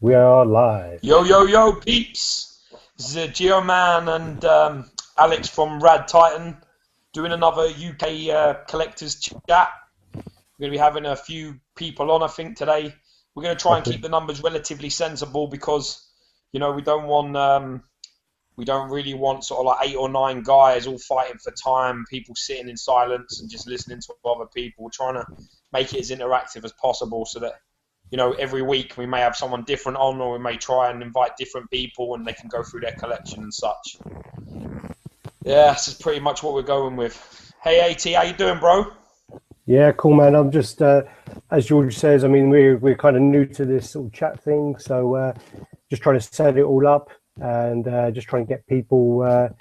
We are live. Yo, yo, yo, peeps! This is Geoman and Alex from RaddTitan doing another UK collectors chat. We're going to be having a few people on, I think, today. We're going to try and keep the numbers relatively sensible because, you know, we don't really want sort of like 8 or 9 guys all fighting for time, people sitting in silence and just listening to other people. We're trying to make it as interactive as possible so that, you know, every week we may have someone different on, or we may try and invite different people and they can go through their collection and such. Yeah, this is pretty much what we're going with. Hey, AT, how you doing, bro? Yeah, cool, man. I'm just, as George says, I mean, we're kind of new to this sort of chat thing, so just trying to set it all up and just trying to get people,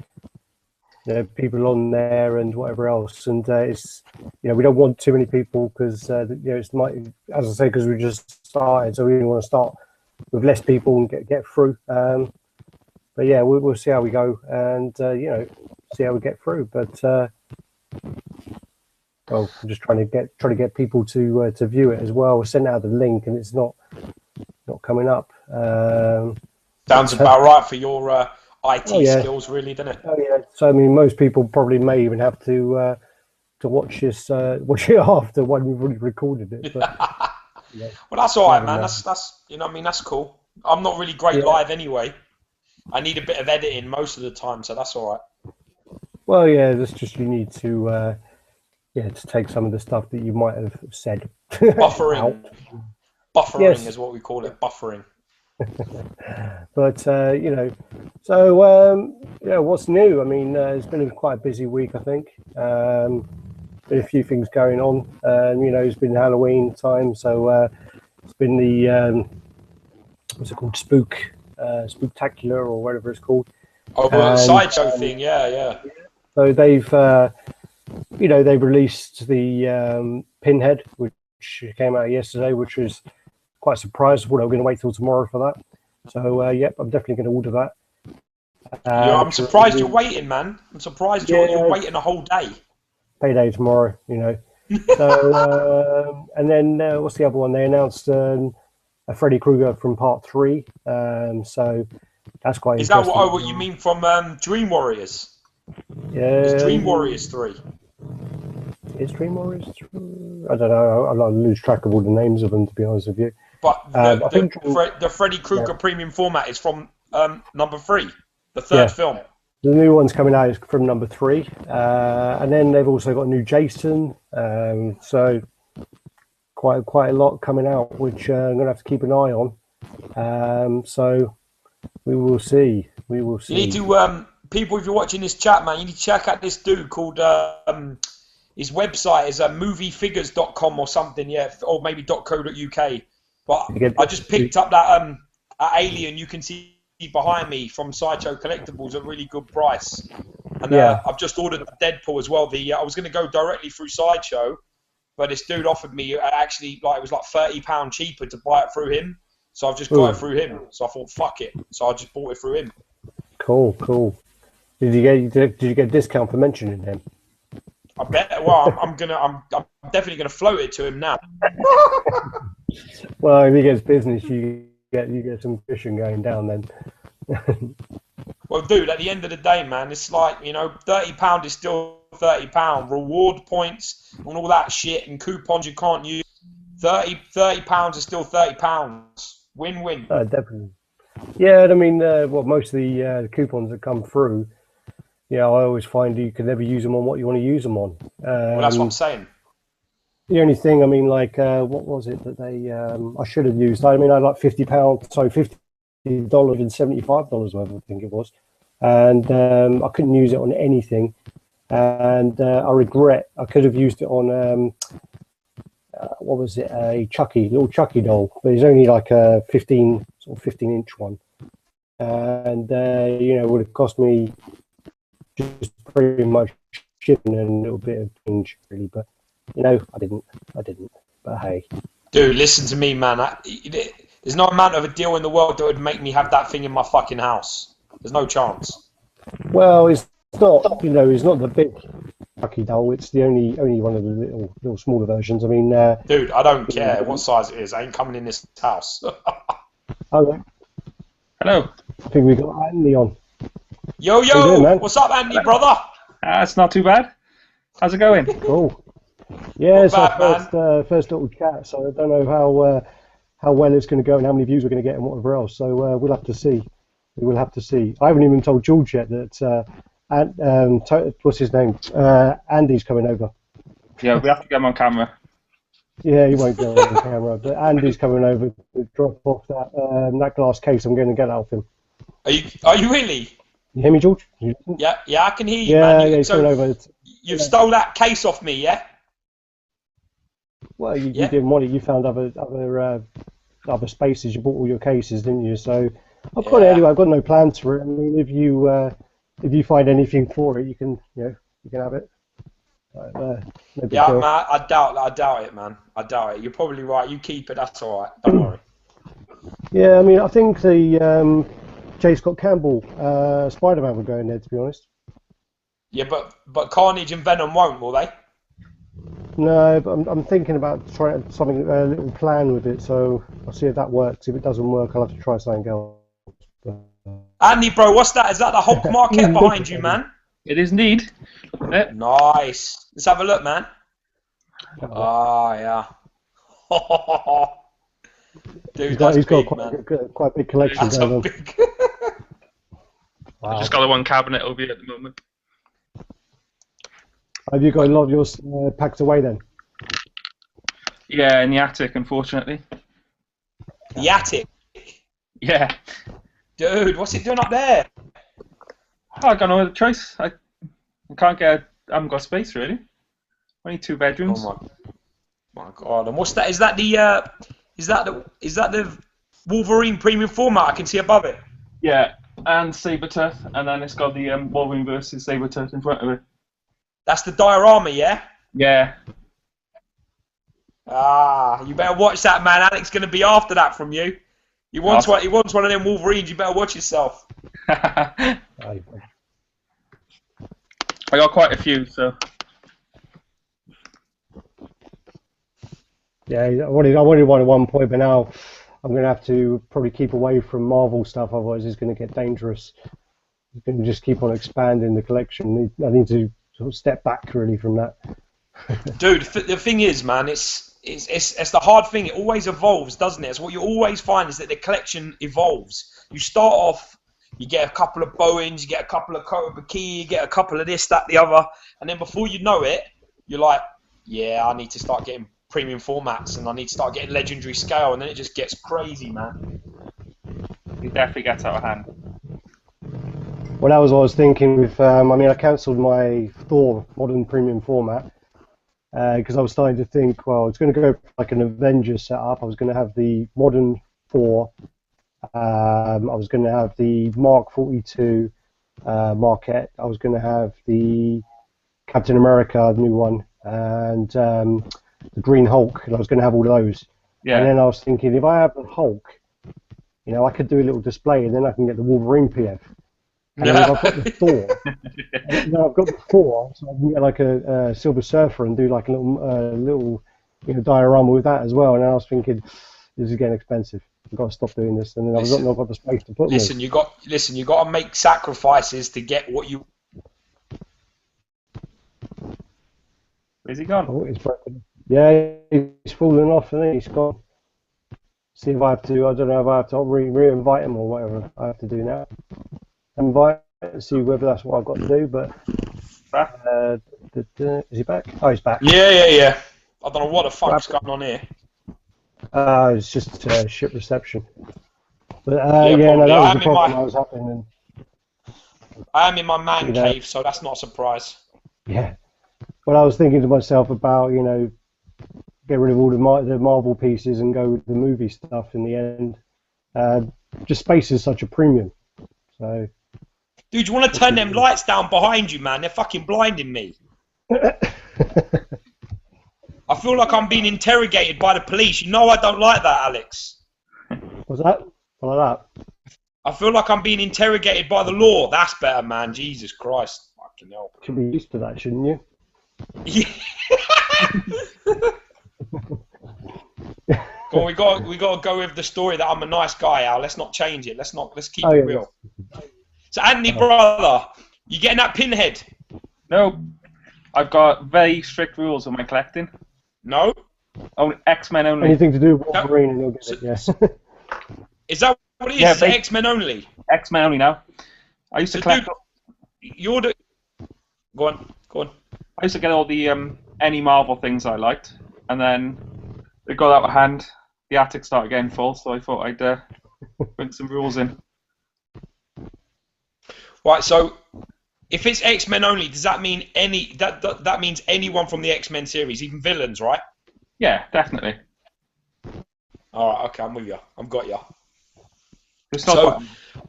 people on there and whatever else. And it's, you know, we don't want too many people because, you know, it's as I say, because we just started, so we really want to start with less people and get through. But yeah, we'll see how we go and, you know, see how we get through. But, well, I'm just trying to get people to view it as well. We'll send out the link and it's not coming up. Sounds about right for your IT skills, really, doesn't it? Oh yeah. So I mean, most people probably may even have to watch this, watch it after when we've already recorded it. But, yeah. Well, that's all right, man. That's you know, I mean, that's cool. I'm not really great live anyway. I need a bit of editing most of the time, so that's all right. Well, yeah, that's just you need to to take some of the stuff that you might have said. Buffering. Buffering is what we call it. Buffering. But you know, so what's new? I mean, it's been quite a busy week, I think. Been a few things going on. You know, it's been Halloween time, so it's been the what's it called, Spooktacular or whatever it's called. Oh, the Sideshow thing, yeah. So they've they've released the Pinhead, which came out yesterday, which was quite surprised. I thought I was going to wait till tomorrow for that. So, yep, I'm definitely going to order that. Yeah, I'm surprised you're waiting, man. I'm surprised you're waiting a whole day. Payday tomorrow, you know. So, and then what's the other one? They announced a Freddy Krueger from Part 3. So that's quite interesting. Is that what you mean from Dream Warriors? Yeah. It's Dream Warriors 3. Is Dream Warriors 3? I don't know. I lose track of all the names of them, to be honest with you. But the Freddy Krueger premium format is from number 3, the third film. The new one's coming out is from number 3, and then they've also got a new Jason. So quite a lot coming out, which I'm gonna have to keep an eye on. So we will see. We will see. You need to people, if you're watching this chat, man, you need to check out this dude called his website is moviefigures.com or something, or maybe .co.uk. But I just picked up that alien you can see behind me from Sideshow Collectibles at a really good price. And I've just ordered Deadpool as well. I was going to go directly through Sideshow, but this dude offered me actually it was like £30 cheaper to buy it through him. So I've just got it through him. So I thought, fuck it. So I just bought it through him. Cool. Did you get a discount for mentioning him? I bet. Well, I'm definitely gonna float it to him now. Well, if he gets business, you get some fishing going down then. Well, dude, at the end of the day, man, it's like, you know, £30 is still £30. Reward points and all that shit and coupons you can't use. £30 is still £30. Win-win. Definitely. Yeah, I mean, most of the coupons that come through. Yeah, I always find you can never use them on what you want to use them on. Well, that's what I'm saying. The only thing, I mean, like, what was it that they, I should have used? I mean, I like $50 and $75 worth, I think it was. And I couldn't use it on anything. And I regret, I could have used it on, what was it, a little Chucky doll. But it's only like a 15-inch one. And, you know, it would have cost me just pretty much shipping and a little bit of change, really. But, you know, I didn't. But hey. Dude, listen to me, man. There's no amount of a deal in the world that would make me have that thing in my fucking house. There's no chance. Well, it's not, you know, it's not the big Chucky doll. It's the only one of the little smaller versions. I mean, dude, I don't care what size it is. I ain't coming in this house. Oh, Hello. I think we got Andy on. Yo, How you doing, man? what's up, Andy, brother? It's not too bad. How's it going? Cool. Yeah, it's Not our bad, first little chat, so I don't know how well it's going to go and how many views we're going to get and whatever else. So we'll have to see. We will have to see. I haven't even told George yet that what's his name? Andy's coming over. Yeah, we have to get him on camera. Yeah, he won't go on camera, but Andy's coming over to drop off that glass case. I'm going to get that off him. Are you really? You hear me, George? Yeah, I can hear you, Yeah, man. yeah, he's coming over. You've stole that case off me, yeah? Well, you didn't want it. You found other spaces. You bought all your cases, didn't you? So I've got it anyway. I've got no plans for it. I mean, if you find anything for it, you can have it. No big deal. Man, I doubt it, man. I doubt it. You're probably right. You keep it. That's all right. Don't worry. Yeah, I mean, I think the J. Scott Campbell Spider-Man will go in there, to be honest. Yeah, but Carnage and Venom won't, will they? No, but I'm thinking about trying a little plan with it. So I'll see if that works. If it doesn't work, I'll have to try something else. Andy, bro, what's that? Is that the Hulk market behind you, man? It is indeed. Nice. Let's have a look, man. Oh, yeah. Dude, he's got quite a big collection that's going on. Big... Wow. I've just got the one cabinet over here at the moment. Have you got a lot of yours packed away then? Yeah, in the attic, unfortunately. The attic? Yeah. Dude, what's it doing up there? I got no other choice. I haven't got space really. Only 2 bedrooms. Oh my god! And what's that? Is that the Wolverine premium format? I can see above it. Yeah, and Sabretooth, and then it's got the Wolverine versus Sabretooth in front of it. That's the diorama, yeah? Yeah. Ah, you better watch that, man. Alec's gonna be after that from you. He wants one of them Wolverines. You better watch yourself. I got quite a few, so. Yeah, I wanted one at one point, but now I'm going to have to probably keep away from Marvel stuff, otherwise it's going to get dangerous. I'm going to just keep on expanding the collection. I need to sort of step back really from that. Dude, the thing is, man, it's the hard thing. It always evolves, doesn't it? It's what you always find is that the collection evolves. You start off, you get a couple of Bowens, you get a couple of Kota Baki, you get a couple of this, that, the other, and then before you know it, you're like, yeah, I need to start getting premium formats, and I need to start getting legendary scale, and then it just gets crazy, man. It definitely gets out of hand. Well, that was what I was thinking with, I mean, I cancelled my Thor modern premium format because I was starting to think, well, it's going to go like an Avengers setup. I was going to have the modern Thor. I was going to have the Mark 42 Marquette. I was going to have the Captain America, the new one, and the Green Hulk, and I was going to have all those. Yeah. And then I was thinking, if I have the Hulk, you know, I could do a little display, and then I can get the Wolverine PF. And then if I've got the Thor, I've got the Thor, so I can get like a Silver Surfer and do like a little diorama with that as well. And then I was thinking, this is getting expensive. I've got to stop doing this, and then I've not got the space to put them. You got to make sacrifices to get what you. Where's he gone? Oh, he's broken. Yeah, he's fallen off, and then he's gone. See if I have to. I don't know if I have to re-invite him or whatever I have to do now. Invite, see whether that's what I've got to do. But is he back? Oh, he's back. Yeah. I don't know what the fuck's going on here. It's just ship reception. But that was the problem I was having. I am in my man cave, so that's not a surprise. Yeah. Well, I was thinking to myself about, get rid of all the Marvel pieces and go with the movie stuff in the end. Just space is such a premium. So. Dude, you want to turn them lights down behind you, man? They're fucking blinding me. I feel like I'm being interrogated by the police. You know I don't like that, Alex. What's that? What like that? I feel like I'm being interrogated by the law. That's better, man. Jesus Christ. Fucking hell. Should be used to that, shouldn't you? Yeah. Go on, we got to go with the story that I'm a nice guy, Al. Let's not change it. Let's keep it real. So, Anthony, brother, you getting that Pinhead? No, I've got very strict rules on my collecting. No. Only X-Men only. Anything to do with Wolverine, and you'll get it. Yeah. Is that what it is? Yeah, Is it X-Men only? X-Men only now. I used to collect. You're the. Go on. I used to get all the any Marvel things I liked, and then it got out of hand. The attic started getting full, so I thought I'd bring some rules in. Right. So, if it's X-Men only, does that mean that means anyone from the X-Men series, even villains, right? Yeah, definitely. All right. Okay, I'm with you. I've got you. So,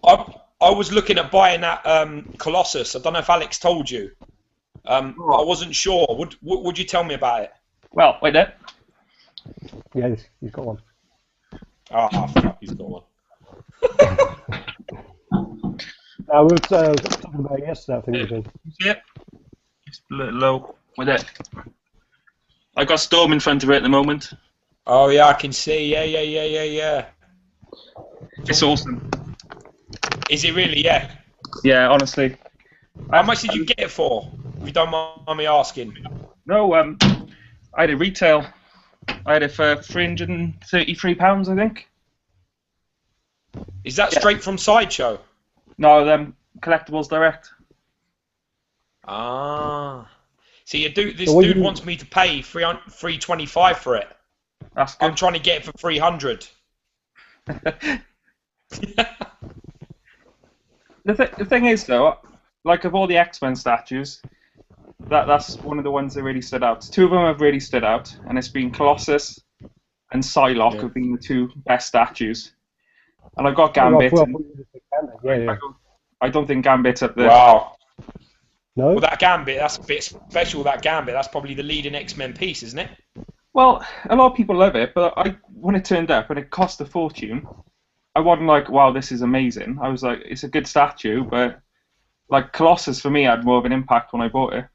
I was looking at buying that Colossus. I don't know if Alex told you. I wasn't sure. Would you tell me about it? Well, wait there. Yeah, he's got one. Oh, fuck, he's got one. We were talking about it yesterday, I think we did. Yeah. Just a little low with it. I got Storm in front of it at the moment. Oh yeah, I can see. Yeah. It's awesome. Is it really? Yeah. Yeah, honestly. How much did you get it for? If you don't mind me asking. No, I had it retail. I had it for £333, I think. Is that straight from Sideshow? No, Collectibles direct. Ah. See, this dude wants me to pay $325 for it. That's good. I'm trying to get it for $300. The thing is, though, like of all the X-Men statues, that's one of the ones that really stood out. Two of them have really stood out, and it's been Colossus and Psylocke have been the two best statues. And I've got Gambit. I don't think Gambit's up there. Wow. No? Well, that Gambit, that's a bit special, that Gambit. That's probably the leading X-Men piece, isn't it? Well, a lot of people love it, but when it turned up and it cost a fortune, I wasn't like, wow, this is amazing. I was like, it's a good statue, but like Colossus for me had more of an impact when I bought it.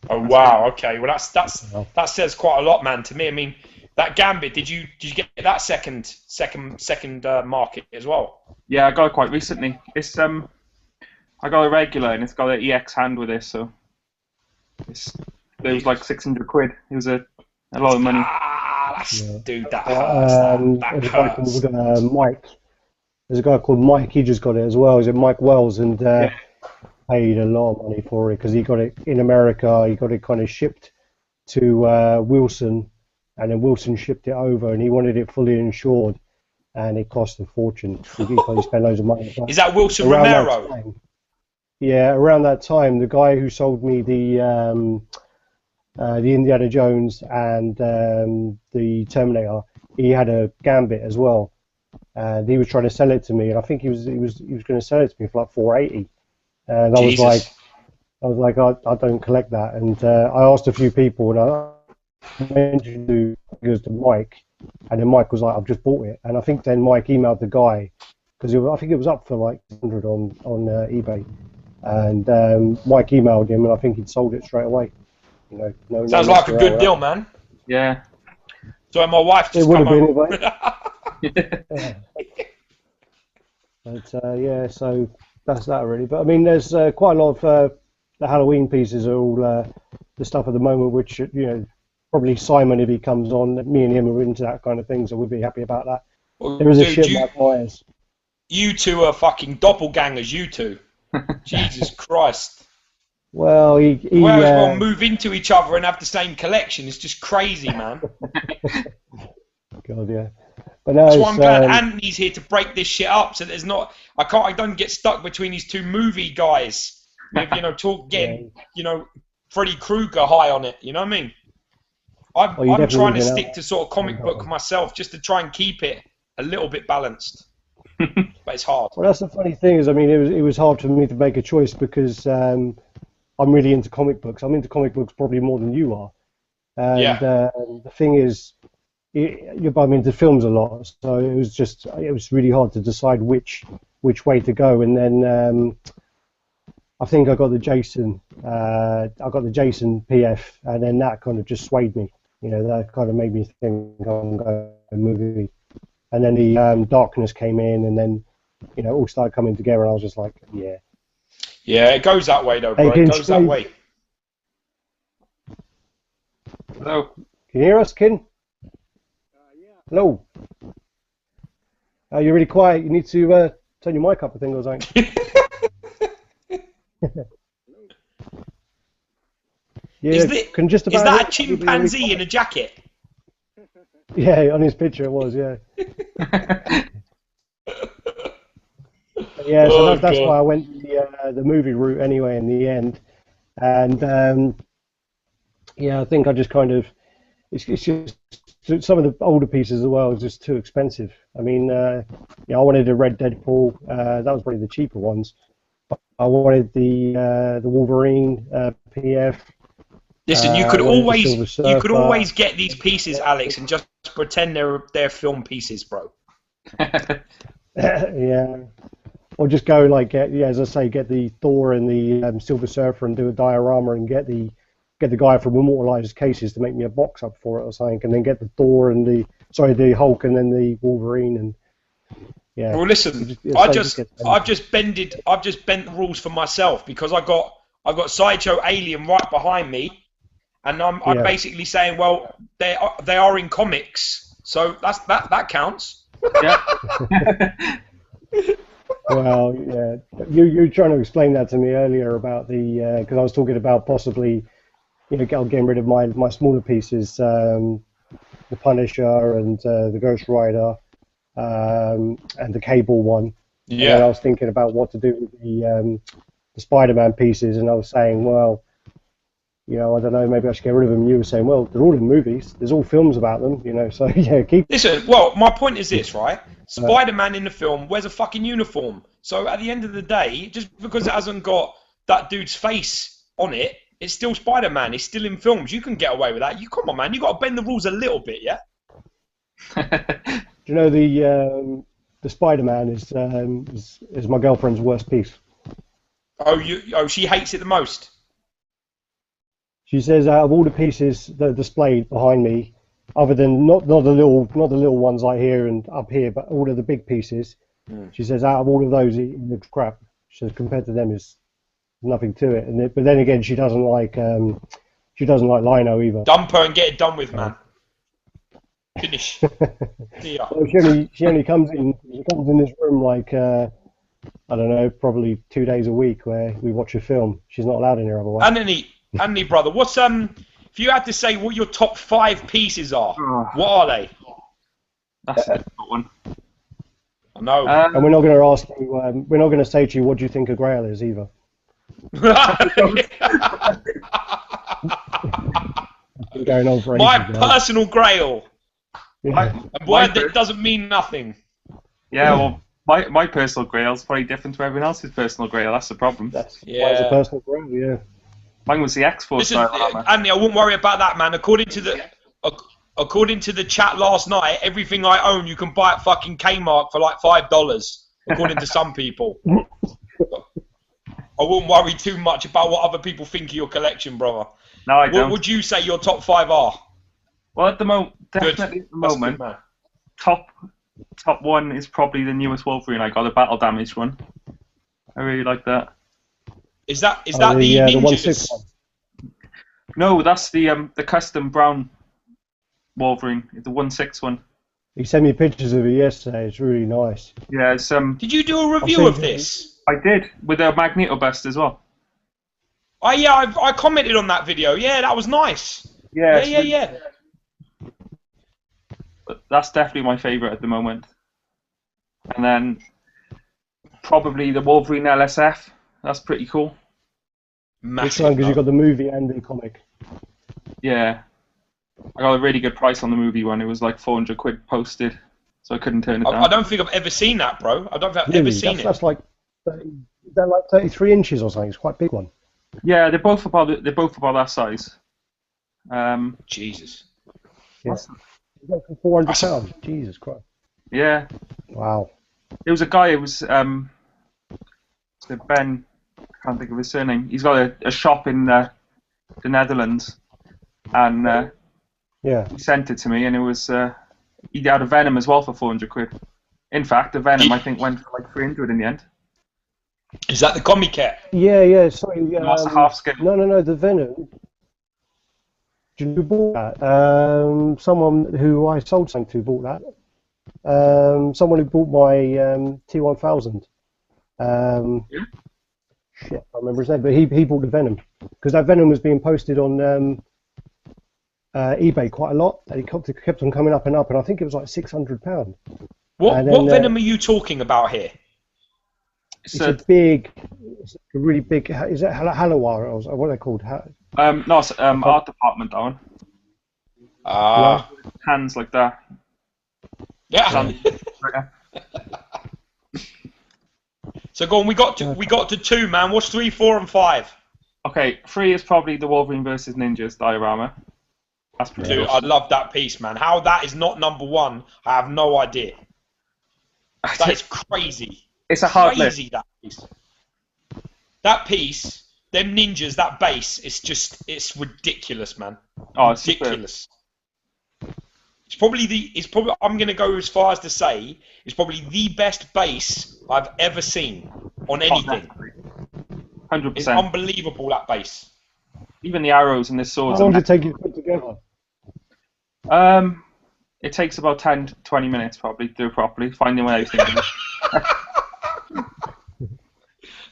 Oh wow, okay. Well, that says quite a lot, man, to me. I mean, that Gambit, did you get that second market as well? Yeah, I got it quite recently. It's I got a regular and it's got an EX hand with it, so it was like 600 quid. It was a lot of money. Dude, that hurts. That hurts. Mike. There's a guy called Mike. He just got it as well. Is it Mike Wells? And paid a lot of money for it because he got it in America. He got it kind of shipped to Wilson, and then Wilson shipped it over, and he wanted it fully insured, and it cost a fortune. He spent loads of money. Is that Wilson Romero? Around that time, the guy who sold me the Indiana Jones and the Terminator, he had a Gambit as well, and he was trying to sell it to me, and I think he was going to sell it to me for like $480, and I was like, I don't collect that, and I asked a few people, and I mentioned to Mike, and then Mike was like, I've just bought it, and I think then Mike emailed the guy because I think it was up for like 100 on eBay, and Mike emailed him, and I think he'd sold it straight away. You know, sounds like a good deal, man. Yeah. So my wife just come home. But yeah, so that's that really. But I mean, there's quite a lot of the Halloween pieces are all the stuff at the moment, which probably Simon, if he comes on, me and him are into that kind of thing, so we'd be happy about that. Well, there is a shit like Myers. You two are fucking doppelgangers, you two. Jesus Christ. Well, he well move into each other and have the same collection. It's just crazy, man. God, yeah. But no, that's why I'm glad Anthony's here to break this shit up. So there's not, I don't get stuck between these two movie guys. With, getting Freddy Krueger high on it. You know what I mean? I'm trying to stick to sort of comic book myself, just to try and keep it a little bit balanced. But it's hard. Well, that's the funny thing is, I mean, it was hard for me to make a choice because I'm really into comic books. I'm into comic books probably more than you are. And the thing is, I'm into films a lot, so it was really hard to decide which way to go. And then I think I got the Jason PF, and then that kind of just swayed me. That kind of made me think I'm going movie. And then the darkness came in, and then all started coming together, and I was just like, yeah. Yeah, it goes that way though, bro. It goes that way. Hello. Can you hear us, Kin? Yeah. Hello. You're really quiet. You need to turn your mic up, I think, or something. Yeah, Is that a chimpanzee in a jacket? Yeah, on his picture it was, yeah. Yeah, so that's why I went the movie route anyway in the end. And yeah, I think I just kind of, it's just, some of the older pieces as well is just too expensive. I mean, I wanted a Red Deadpool, that was probably the cheaper ones. I wanted the Wolverine PF. Listen, you could always get these pieces, Alex, and just pretend they're film pieces, bro. Yeah, or just go like as I say, get the Thor and the Silver Surfer and do a diorama and get the guy from Immortalized Cases to make me a box up for it or something, and then get the Thor and the Hulk and then the Wolverine and yeah. Well, listen, I've just bent the rules for myself because I've got Sideshow Alien right behind me. And I'm basically saying, well, they are in comics, so that counts. Yeah. Well, yeah, you were trying to explain that to me earlier about the because I was talking about possibly, getting rid of my smaller pieces, the Punisher and the Ghost Rider, and the Cable one. Yeah. And I was thinking about what to do with the Spider-Man pieces, and I was saying, well, I don't know, maybe I should get rid of them. You were saying, well, they're all in movies. There's all films about them, so yeah, keep... Listen, well, my point is this, right? Spider-Man in the film wears a fucking uniform. So at the end of the day, just because it hasn't got that dude's face on it, it's still Spider-Man. It's still in films. You can get away with that. Come on, man. You got to bend the rules a little bit, yeah? Do you know the Spider-Man is my girlfriend's worst piece? Oh, she hates it the most? She says out of all the pieces that are displayed behind me, other than not the little ones like here and up here, but all of the big pieces, she says out of all of those, it looks crap. She says compared to them, is nothing to it. But then again, she doesn't like Lino either. Dump her and get it done with, man. Finish. See ya. Well, she only comes in this room like I don't know, probably 2 days a week where we watch a film. She's not allowed in here otherwise. Anthony, brother, what's if you had to say what your top 5 pieces are, what are they? That's a difficult one. I know. And we're not going to ask you. We're not going to say to you, what do you think a Grail is either. Going on for my personal Grail. Yeah. A word that doesn't mean nothing. Yeah, well, my personal Grail is probably different to everyone else's personal Grail. That's the problem. That's a personal Grail, yeah. Mine was the X-Force diorama. Andy, I wouldn't worry about that, man. According to the chat last night, everything I own you can buy at fucking Kmart for like $5, according to some people. I wouldn't worry too much about what other people think of your collection, brother. No, I don't. What would you say your top 5 are? Well, at the moment, definitely at the moment, top one is probably the newest Wolverine I got, the battle damage one. I really like that. Is that the ninjas? The No, that's the custom brown Wolverine, the 1/6 one. He sent me pictures of it yesterday. It's really nice. Yeah, it's Did you do a review of this? I did, with a Magneto bust as well. Oh yeah, I commented on that video. Yeah, that was nice. Yeah. But that's definitely my favourite at the moment. And then probably the Wolverine LSF. That's pretty cool. Which one? Because you got the movie and the comic. Yeah. I got a really good price on the movie one. It was like 400 quid posted, so I couldn't turn it down. I don't think I've ever seen that, bro. I don't think I've ever seen it. That's like, is that like 33 inches or something? It's quite a big one. Yeah, they're both about that size. Jesus. Yes. Yeah. 400 pounds. Jesus Christ. Yeah. Wow. It was a guy. It was Ben. I can't think of his surname. He's got a shop in the Netherlands, and he sent it to me, and it was he had a Venom as well for 400 quid. In fact, the Venom I think went for like 300 in the end. Is that the comic kit? Yeah. Sorry. No, that's a half scale. No. The Venom. Who bought that? Someone who I sold something to bought that. Someone who bought my T1000. Yeah. Shit, I remember his name, but he bought the Venom because that Venom was being posted on eBay quite a lot. And it kept on coming up, and I think it was like £600. What Venom are you talking about here? It's a really big. Is it Halawar or what are they called? No, it's art department, that one. Hands like that. Yeah. So go on. We got to 2, man. What's 3, 4, and 5? Okay, 3 is probably the Wolverine versus Ninjas diorama. That's pretty Dude, I love that piece, man. How that is not number 1, I have no idea. That is crazy. It's a hard crazy list. That piece. That piece, them ninjas, that base, it's ridiculous, man. Oh, it's ridiculous. It's probably I'm gonna go as far as to say it's probably the best base I've ever seen on anything. 100%. It's unbelievable, that base. Even the arrows and the swords. How long did it take you to put together? It takes about 10 to 20 minutes probably to do it properly, finding where everything is.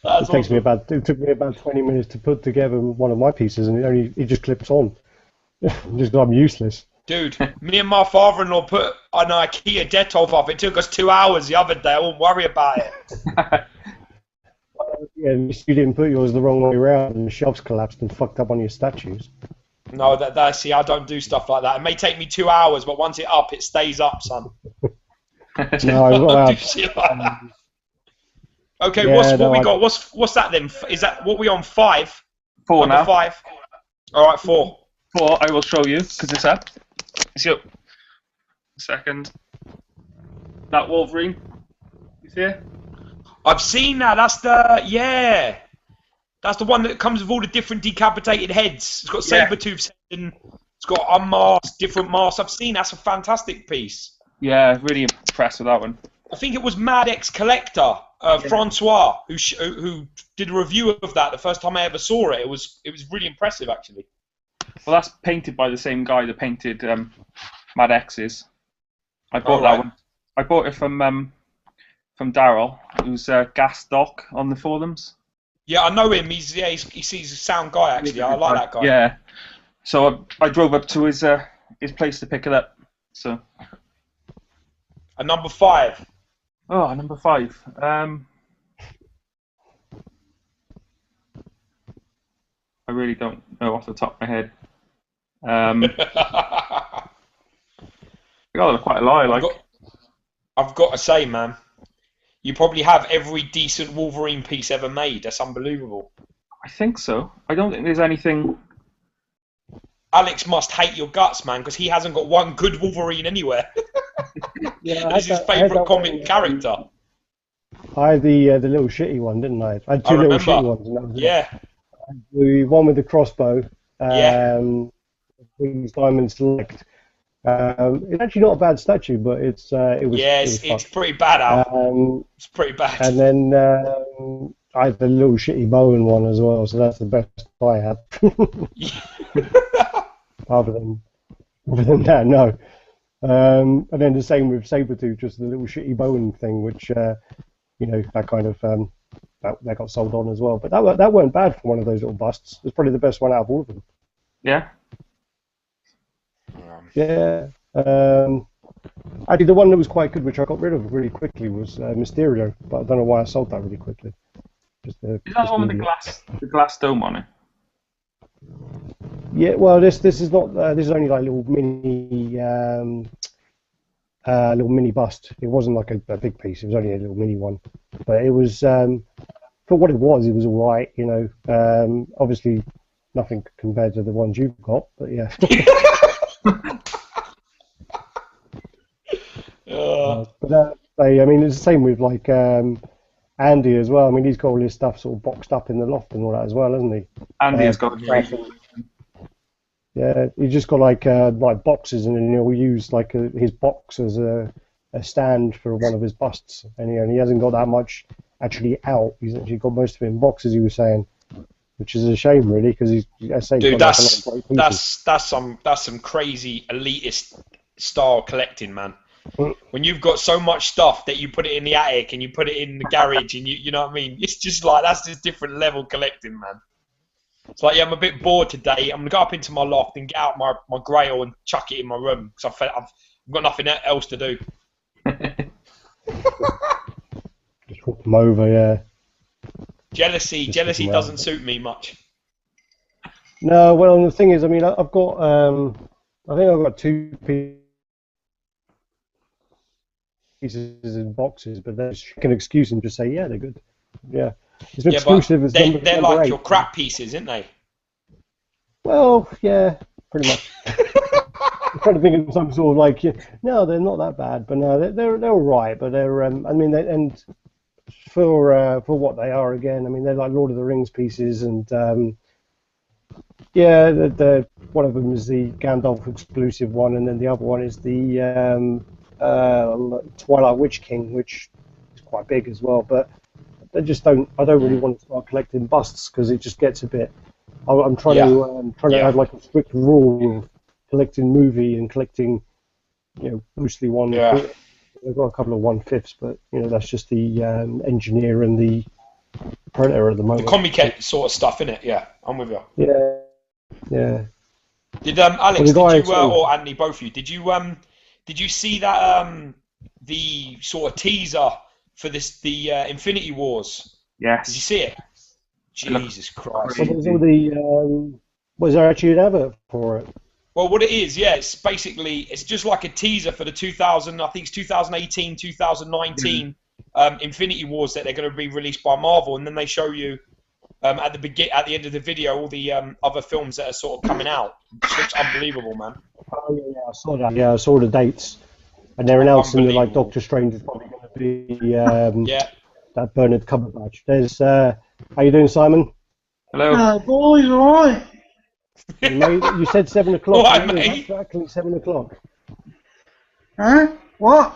It took me about 20 minutes to put together one of my pieces, and it just clips on. I'm useless. Dude, me and my father-in-law put an IKEA Detolf up. It took us 2 hours the other day. I won't worry about it. Yeah, you didn't put yours the wrong way around, and the shelves collapsed and fucked up on your statues. No, see, I don't do stuff like that. It may take me 2 hours, but once it's up, it stays up, son. No, I'm not do shit like that. Okay, what we got? What's that then? Is that what we on 5? 4 Number now. 5. All right, 4. 4, I will show you because it's up. So, second. That Wolverine. You see it? I've seen that. That's the one that comes with all the different decapitated heads. It's got Sabretooth's head and it's got unmasked, different masks. I've seen that's a fantastic piece. Yeah, really impressed with that one. I think it was Mad X Collector, Francois, who did a review of that the first time I ever saw it. It was really impressive, actually. Well, that's painted by the same guy that painted Mad X's. I bought that one. I bought it from Daryl, who's Gas Doc on the forums. Yeah, I know him. He's a sound guy, actually. I like that guy. Yeah. So I drove up to his place to pick it up. So. And number 5. Oh, number 5. I really don't know off the top of my head. I got quite a lot. I've got to say, man, you probably have every decent Wolverine piece ever made. That's unbelievable. I think so. I don't think there's anything. Alex must hate your guts, man, because he hasn't got one good Wolverine anywhere. Yeah, This is his favourite comic character. I had the little shitty one, didn't I? I had 2 little shitty ones. And that was the one with the crossbow. These Diamond Select. It's actually not a bad statue, but it's pretty bad. It's pretty bad. And then I had the little shitty Bowen one as well, so that's the best I had. Other than that, no. And then the same with Sabretooth, just the little shitty Bowen thing, which that kind of that got sold on as well. But that weren't bad for one of those little busts. It's probably the best one out of all of them. Yeah. Yeah. Actually, the one that was quite good, which I got rid of really quickly, was Mysterio. But I don't know why I sold that really quickly. Is that the one with the glass dome on it? Yeah. Well, this is not. This is only like little mini bust. It wasn't like a big piece. It was only a little mini one. But it was for what it was all right. Obviously nothing compared to the ones you've got. But yeah. I mean, it's the same with like Andy as well. I mean, he's got all his stuff sort of boxed up in the loft and all that as well, hasn't he? Andy has got great. Yeah, he just got like boxes, and then he'll use like his box as a stand for one of his busts, and he hasn't got that much actually out. He's actually got most of it in boxes, he was saying, which is a shame really, because he's, I say, Dude, got, like, a lot of great pieces. that's some crazy elitist style collecting, man. When you've got so much stuff that you put it in the attic and you put it in the garage, and you know what I mean? It's just like, that's just different level collecting, man. It's like, yeah, I'm a bit bored today. I'm gonna go up into my loft and get out my Grail and chuck it in my room because I've got nothing else to do. Just walk them over, yeah. Jealousy doesn't suit me much. No, well, the thing is, I mean, I've got, I think I've got 2 pieces in boxes, but they can excuse and just say, yeah, they're good. Yeah. It's exclusive. But they're like 8. Your crap pieces, aren't they? Well, yeah, pretty much. I'm trying to think of some sort of like, no, they're not that bad, but no, they're all right. But they're, I mean, and for what they are, again, I mean, they're like Lord of the Rings pieces, and yeah, the one of them is the Gandalf exclusive one, and then the other one is the Twilight Witch King, which is quite big as well, but. I don't really want to start collecting busts because it just gets a bit. I'm trying to have like a strict rule of collecting movie and collecting, mostly one. Yeah. I've got a couple of 1/5s, but that's just the engineer and the Predator at the moment. The Comiket sort of stuff, innit? Yeah, I'm with you. Yeah, yeah. Did Alex, did you or Anthony, both of you, did you see that the sort of teaser for the Infinity Wars? Yes. Did you see it? Jesus Christ. So there's all the, was there actually an advert for it? Well, what it is, yeah, it's just like a teaser for the 2018, 2019 Infinity Wars that they're going to be released by Marvel, and then they show you at the end of the video all the other films that are sort of coming out. It looks unbelievable, man. Oh yeah, I saw that. Yeah, I saw the dates, and they're announcing that like Doctor Strange is probably going to be that Bernard Cumberbatch. There's how you doing, Simon? Hello. Boys, all right? You said 7 o'clock. All right, mate. Exactly 7 o'clock. Huh? What?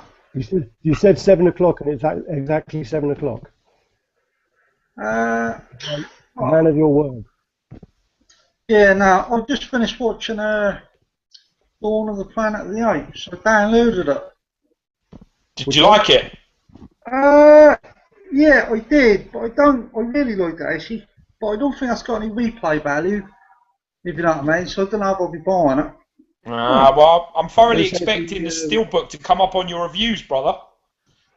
You said 7 o'clock, and it's exactly 7 o'clock. Man of your word. Yeah, no, I've just finished watching Dawn of the Planet of the Apes. I downloaded it. Did you like it? Yeah, I did, but I really liked it actually, but I don't think that's got any replay value, if you know what I mean, so I don't know if I'll be buying it. Well, I'm thoroughly expecting the Steelbook to come up on your reviews, brother.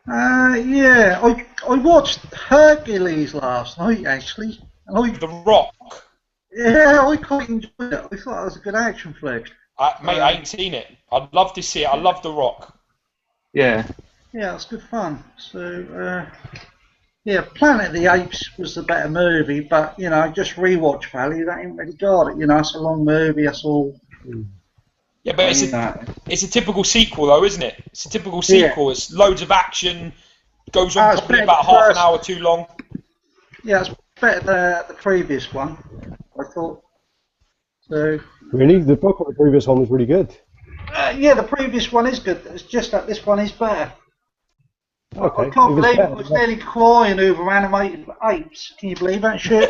Yeah, I watched Hercules last night actually. And The Rock. Yeah, I quite enjoyed it. I thought it was a good action flick. Mate, I ain't seen it. I'd love to see it. I love The Rock. Yeah. Yeah, it's good fun. So, yeah, Planet of the Apes was the better movie, but, just rewatch value, that ain't really got it. It's a long movie, that's all. Yeah, but it's a typical sequel, though, isn't it? It's a typical sequel. Yeah. It's loads of action, goes on probably about half an hour too long. Yeah, it's better than the previous one, I thought. So. Really? The book of the previous one was really good. Yeah, the previous one is good. It's just that this one is better. Okay. I can't believe I was nearly crying over animated apes. Can you believe that shit?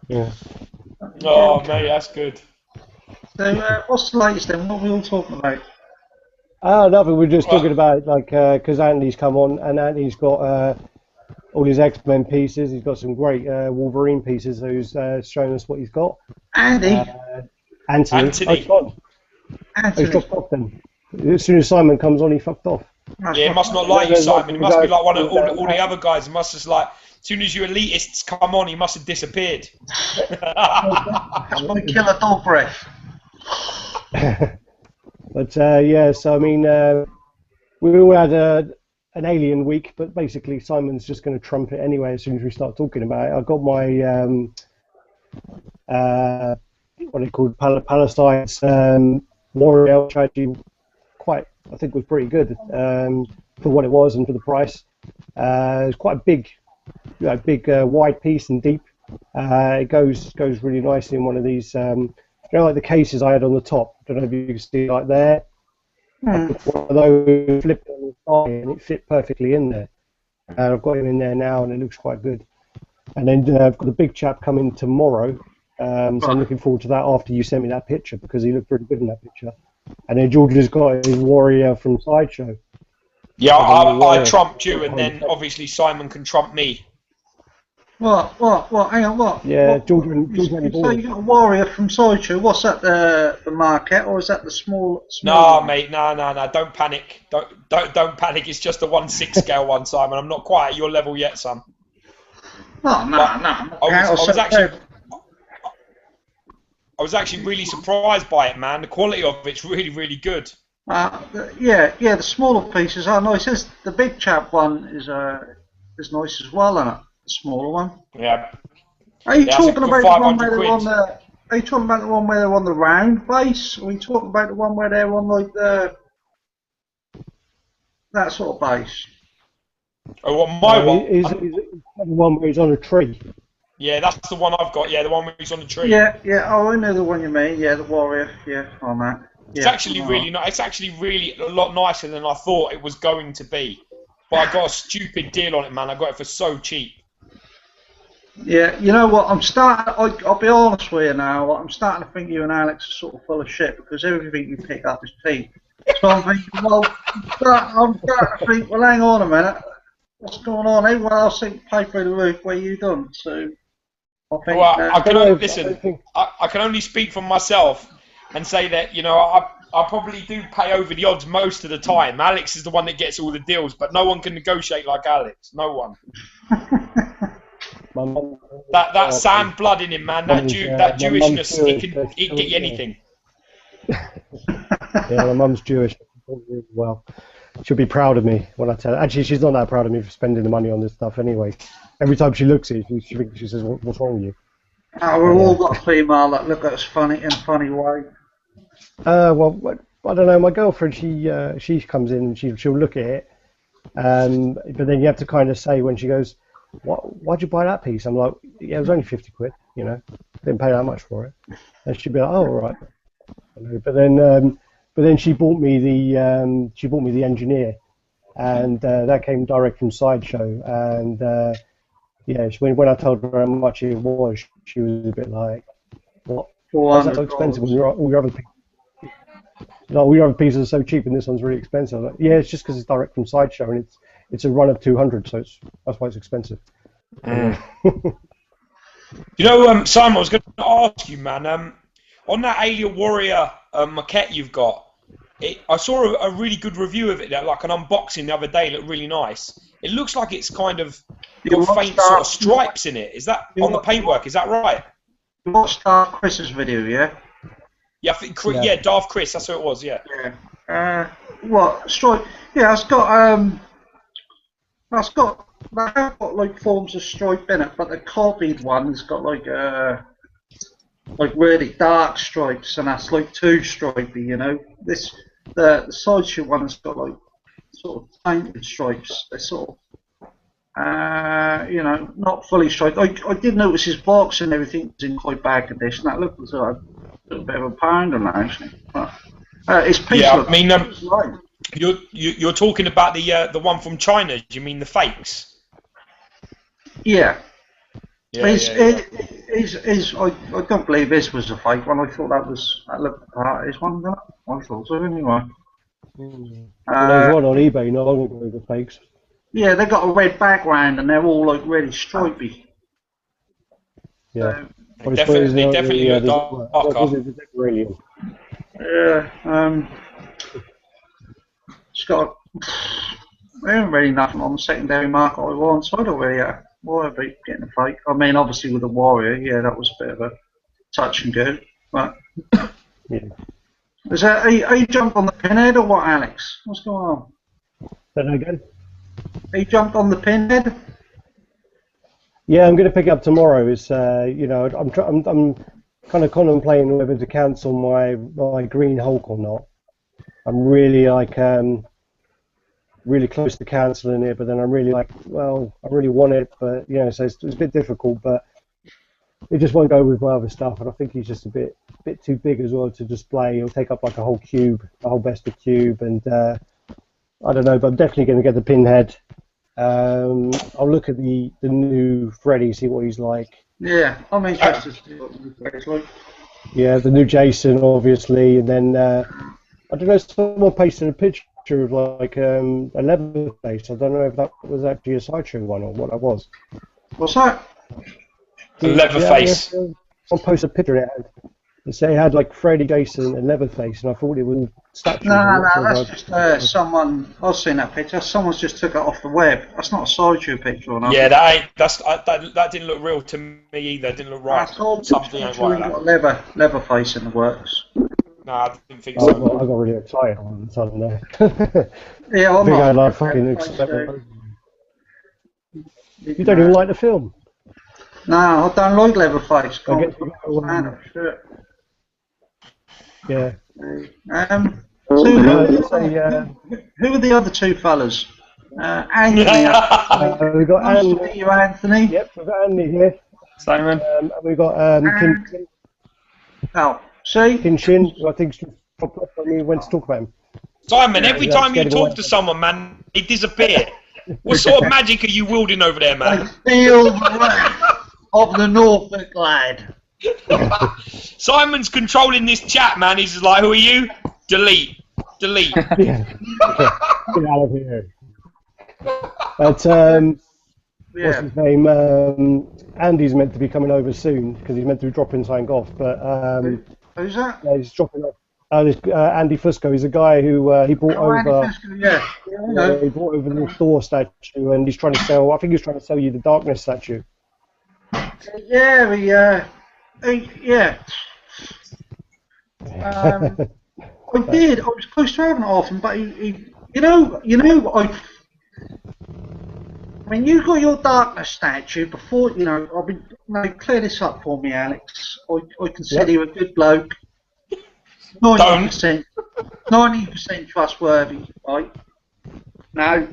Yeah. Oh, mate, that's good. So, what's the latest then? What are we all talking about? Nothing. We're just talking about, like, because Anthony's come on, and Anthony's got all his X-Men pieces. He's got some great Wolverine pieces, so he's showing us what he's got. Anthony. Anthony. Oh, he's dropped off then. As soon as Simon comes on, he fucked off. Yeah, he must not like you, Simon. He must be like one of all the other guys. He must just like, as soon as you elitists come on, he must have disappeared. That's my killer dog breath. But yeah, so I mean, we all had an alien week, but basically Simon's just going to trump it anyway as soon as we start talking about it. I got my what they called Palestine's Warrior, which actually I think was pretty good for what it was and for the price. It's quite a big, wide piece and deep. It goes really nicely in one of these, like the cases I had on the top. I don't know if you can see like there. I put one of those flipped on the side and it fit perfectly in there. And I've got him in there now and it looks quite good. And then I've got the big chap coming tomorrow, so I'm looking forward to that after you sent me that picture because he looked pretty good in that picture. And then George has got his warrior from Sideshow. Yeah, I trumped you, and then obviously Simon can trump me. What? Hang on, what? Yeah, George so you got a warrior from Sideshow. What's that, the market, or is that the small No, mate, no. Don't panic. Don't panic. It's just a 1/6 scale one, Simon. I'm not quite at your level yet, son. Oh, no. I was actually really surprised by it, man. The quality of it's really, really good. Yeah, the smaller pieces are nice. The big chap one is nice as well, isn't it? The smaller one. Yeah. Are you talking about the one where they're on the? Are you talking about the one where they're on the round base? Or are you talking about the one where they're on like that sort of base? Oh, well, my one. Is the one where he's on a tree. Yeah, that's the one I've got. Yeah, the one where he's on the tree. Yeah. Oh, I know the one you mean. Yeah, the warrior. Yeah, on that. It's actually really nice. It's actually really a lot nicer than I thought it was going to be. But I got a stupid deal on it, man. I got it for so cheap. Yeah, you know what? I'll be honest with you now. I'm starting to think you and Alex are sort of full of shit because everything you pick up is cheap. So I'm thinking, well, I'm starting to think, well, hang on a minute. What's going on? Everyone else seems to pay through the roof. Where you done? So I think. Well, I can only speak for myself and say that I probably do pay over the odds most of the time. Alex is the one that gets all the deals, but no one can negotiate like Alex. No one. that sand blood in him, man. That Jewishness, it can get you anything. Yeah, my mum's Jewish. Well, she'll be proud of me when I tell her. Actually, she's not that proud of me for spending the money on this stuff anyway. Every time she looks at it, she says, "What's wrong with you?" We've all got a female that look at us funny in a funny way. Well, I don't know. My girlfriend, she comes in and she'll look at it, but then you have to kind of say when she goes, "Why'd you buy that piece?" I'm like, "Yeah, it was only 50 quid. Didn't pay that much for it." And she'd be like, "Oh, all right." But then she bought me the engineer, and that came direct from Sideshow. And when I told her how much it was, she was a bit like, "What? Why is that so expensive when all your other pieces?" No, all your other pieces are so cheap, and this one's really expensive. Like, yeah, it's just because it's direct from Sideshow, and it's a run of 200, so that's why it's expensive. Simon, I was going to ask you, man. On that Alien Warrior maquette you've got, I saw a really good review of it, like an unboxing the other day. It looked really nice. It looks like it's kind of got faint sort of stripes in it. Is that on the paintwork? Is that right? You watched Chris's video, yeah? Yeah, I think Darth Chris. That's who it was. Yeah. Yeah. What stripe? Yeah, it's got they have got like forms of stripe in it, but the copied one has got like really dark stripes, and that's like too stripy. The Sideshow one has got like sort of painted stripes. They're sort of not fully striped. I did notice his box and everything was in quite bad condition. That looked as though a little bit of a pound on that actually. But his piece looks right. You're talking about the one from China. Do you mean the fakes? Yeah. I don't believe this was a fake one. I thought that looked the part of his one. I thought so anyway. There's one on eBay not long ago with fakes. Yeah, they got a red background and they're all like really stripy. Yeah. They definitely look darker. Yeah. It's got. There ain't really nothing on the secondary market I want, so I don't really worry about getting a fake. I mean, obviously with the Warrior, yeah, that was a bit of a touch and go. But yeah. Are you jumped on the Pinhead or what, Alex? What's going on? Say that again. Are you jumped on the Pinhead? Yeah, I'm going to pick it up tomorrow. It's I'm kind of contemplating whether to cancel my Green Hulk or not. I'm really really close to cancelling it, but then I'm really I really want it, but so it's a bit difficult. But it just won't go with my other stuff, and I think he's just a bit too big as well to display. He'll take up like a whole cube, a whole Besta cube, and I don't know, but I'm definitely going to get the Pinhead. I'll look at the new Freddy, see what he's like. Yeah, I'm interested to see what the new Freddy's like. Yeah, the new Jason, obviously, and then I don't know. Someone pasted a picture of like a Leatherface. I don't know if that was actually a Sideshow one or what that was. What's that? Leatherface. Someone posted a picture of it. It had like Freddy, Jason, and Leatherface, and I thought it was statues. No, that's just someone. I've seen that picture. Someone's just took it off the web. That's not a Sideshow picture or nothing. Yeah, that didn't look real to me either. It didn't look right. Something ain't right. Got Leatherface in the works. No, I didn't think so. I got really excited on the Sunday. Yeah, I'm I think I like fucking excited. You don't even like the film? No, I don't like Leatherface. Yeah. Who are the other two fellas? Anthony. We've got Anthony. Anthony. Yep, we've got Andy here. Simon. And we've got Kinshin. Oh, see? Kinshin, who I think we went to talk about him. Simon, every time you talk to someone, man, they disappear. What sort of magic are you wielding over there, man? I feel the wrath of the Norfolk lad. Simon's controlling this chat, man. He's like, who are you? Delete. Yeah. Get out of here. But, what's his name? Andy's meant to be coming over soon because he's meant to be dropping something off. But who's that? Yeah, he's dropping off. Andy Fusco. He's a guy who he brought over. He brought over the Thor statue, and he's trying to sell. I think he's trying to sell you the Darkness statue. Yeah, yeah. I did. I was close to having it off him, but he I mean, you got your Darkness statue before. I've been. Clear this up for me, Alex. I consider you a good bloke. 90% trustworthy, right? Now,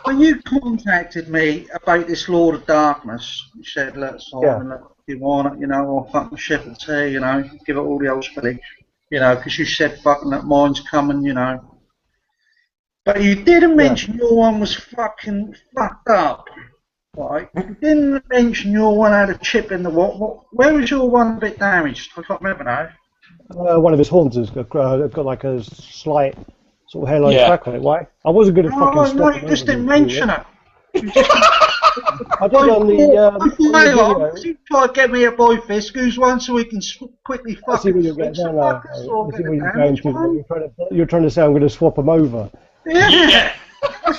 when you contacted me about this Lord of Darkness, you said, look, Simon, look, if you want it, I'll fucking ship it to you, give it all the old spillage, because you said fucking that mine's coming, But you didn't mention your one was fucking fucked up, right? You didn't mention your one had a chip in the where was your one a bit damaged? I can't remember now. One of his horns has got like a slight sort of hairline crack on it. Why? I wasn't going to fucking. No, you just didn't mention it. I did on the video. You try to get me a boy fist, who's one so we can quickly fucking switch You're trying to say I'm going to swap them over. Yeah.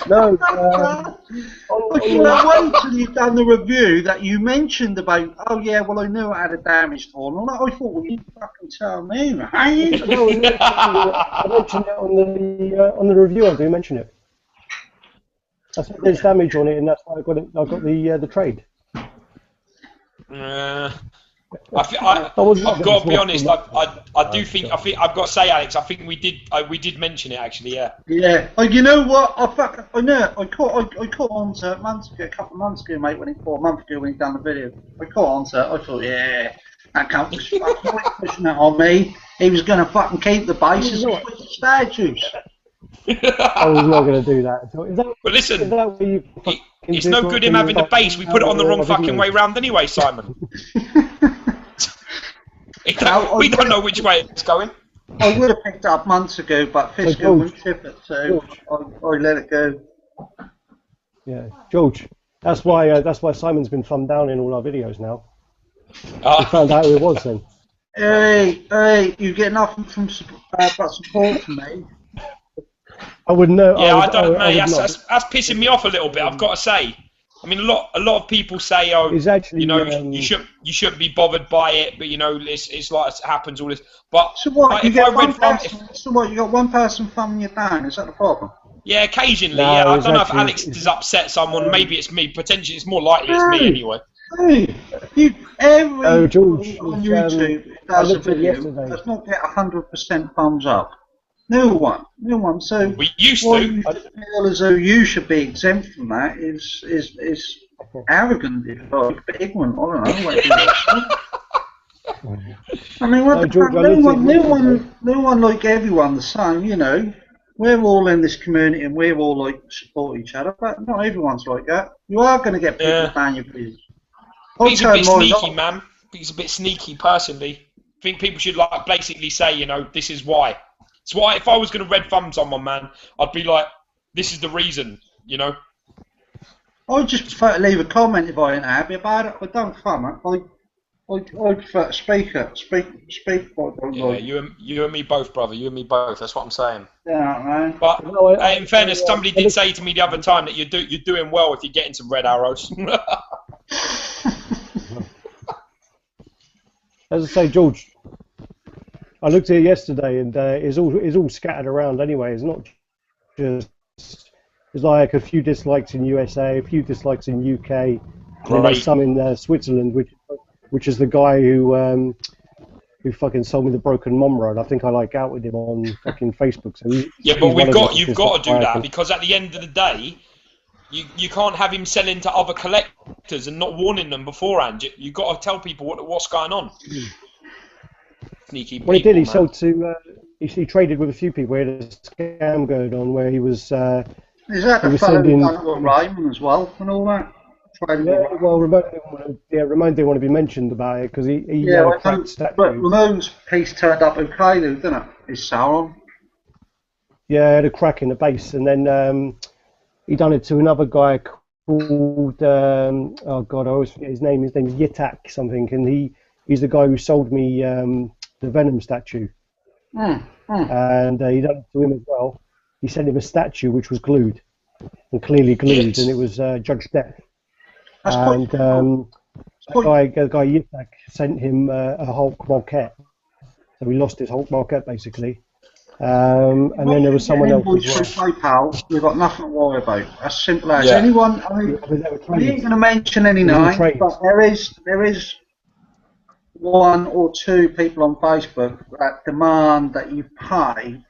No. I wait till you've done the review that you mentioned about. Oh yeah, well I knew I had a damaged horn. I thought, well, you fucking tell me, man. I mentioned it on the review. I do mention it. I said there's damage on it, and that's why I got it. I got the trade. I've got to be honest. I do think I've got to say, Alex. I think we did mention it actually. Yeah. Yeah. Oh, you know what? I know. I caught on to it a couple of months ago, mate. A month ago when he done the video, I caught on to it. I thought, yeah, that cunt was fucking pushing it on me. He was going to fucking keep the bases and switch the statues. I was not going to do that. So but listen, it's no good him having the base. We put it on the wrong fucking way round anyway, Simon. We don't know which way it's going. I would have picked it up months ago, but Fiscal wouldn't ship it, so I let it go. Yeah, George. That's why Simon's been thumbed down in all our videos now. We found out who it was then. Hey, you get nothing from but support from me. I wouldn't know. Yeah, I don't know. That's pissing me off a little bit. I've got to say. I mean, a lot of people say, oh, actually, you shouldn't be bothered by it, but it's like it happens all this. But so what? You got one person thumbing you down? Is that the problem? Yeah, occasionally. No, yeah, I don't know if Alex has upset someone. Maybe it's me. Potentially, it's more likely it's me anyway. Every George, on YouTube does a video does not get 100% thumbs up. No one. So we used to. You feel as though you should be exempt from that is arrogant, if you like, but ignorant. I don't know. I mean, what No, the George, fuck? I looked No one like everyone the same, you know. We're all in this community and we're all like support each other, but not everyone's like that. You are going to get people down your business. He's a bit sneaky, man. He's a bit sneaky, personally. I think people should like basically say, you know, this is why. It's why if I was going to red thumb someone, man, I'd be like, this is the reason, you know. I'd just prefer to leave a comment if I ain't happy about it. I don't thumb it. I prefer to speak it. Speak. Yeah, you and me both, brother. You and me both. That's what I'm saying. Yeah, man. But in fairness, somebody did say to me the other time that you're doing well if you're getting some red arrows. As I say, George, I looked at it yesterday, and it's all scattered around anyway. It's not just there's like a few dislikes in USA, a few dislikes in UK, and then there's some in Switzerland, which is the guy who fucking sold me the broken mom rod. I think I like out with him on fucking Facebook. So yeah, but you've got to do that because at the end of the day, you can't have him selling to other collectors and not warning them beforehand. You've got to tell people what's going on. Sneaky people, well, he did. He man. sold to. He traded with a few people. He had a scam going on where he was. Is that the fellow who done it with Raymond as well and all that? Yeah, well, Ramon didn't want to be mentioned about it because he cracked statue. But Ramon's piece turned up okay, didn't it? His Sauron. Yeah, it had a crack in the base, and then he done it to another guy called oh god, I always forget his name. His name's Yitak something, and he's the guy who sold me the Venom statue. And he done it to him as well. He sent him a statue which was glued, and clearly glued, and it was Judge Death. And the guy Yitak sent him a Hulk maquette, so he lost his Hulk maquette basically. And then there was someone else as well. PayPal, we've got nothing to worry about. As simple as anyone. I mean, we ain't going to mention any names, but there is one or two people on Facebook that demand that you pay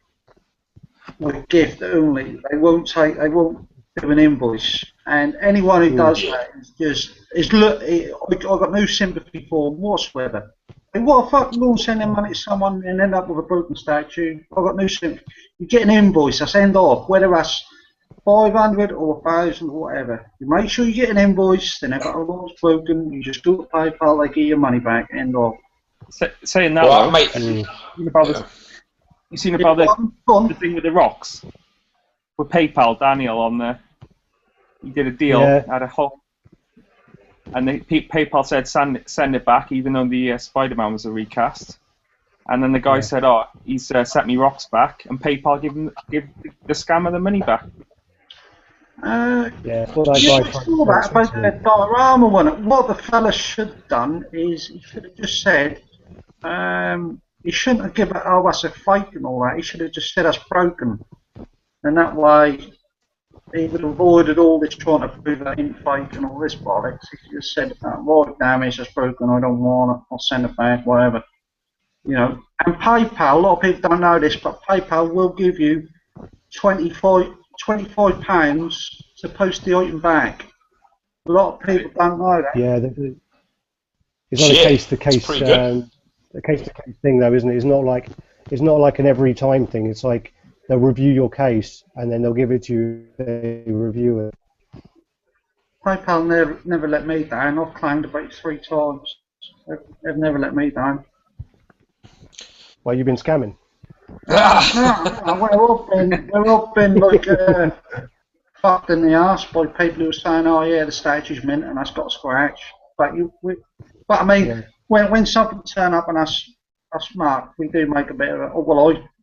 with gift only. They won't do an invoice, and anyone who does that I've got no sympathy for them whatsoever. And what the fuck will send them money to someone and end up with a broken statue? I've got no sympathy. You get an invoice, I send off, whether that's 500 or 1,000 or whatever. You make sure you get an invoice, then if it's broken, you just go to PayPal, they get your money back, end off. Saying that, well, mate, you seen about the thing with the rocks? With PayPal, Daniel on there. He did a deal at a hole. And PayPal said send it back, even though the Spider-Man was a recast. And then the guy said, "Oh, he's sent me rocks back," and PayPal give the scammer the money back. Saw that about the diorama one. What the fella should have done is he should have just said, he shouldn't have given that's a fake and all that. He should have just said that's broken, and that way he would have avoided all this trying to prove that ain't fake and all this bollocks. He just said, right, damage, it's broken, I don't want it, I'll send it back, whatever. You know, and PayPal, a lot of people don't know this, but PayPal will give you £25 to post the item back. A lot of people don't know that. Yeah, it's not a case-to-case thing, though, isn't it? It's not like an every time thing. It's like they'll review your case and then they'll give it to you. They review it. PayPal never let me down. I've claimed about 3 times. They've never let me down. Well, you've been scamming. We've all been like fucked in the arse by people who are saying, "Oh yeah, the statue's mint and that's got a scratch." But I mean, when something turn up and us marked, we do make a bit of a.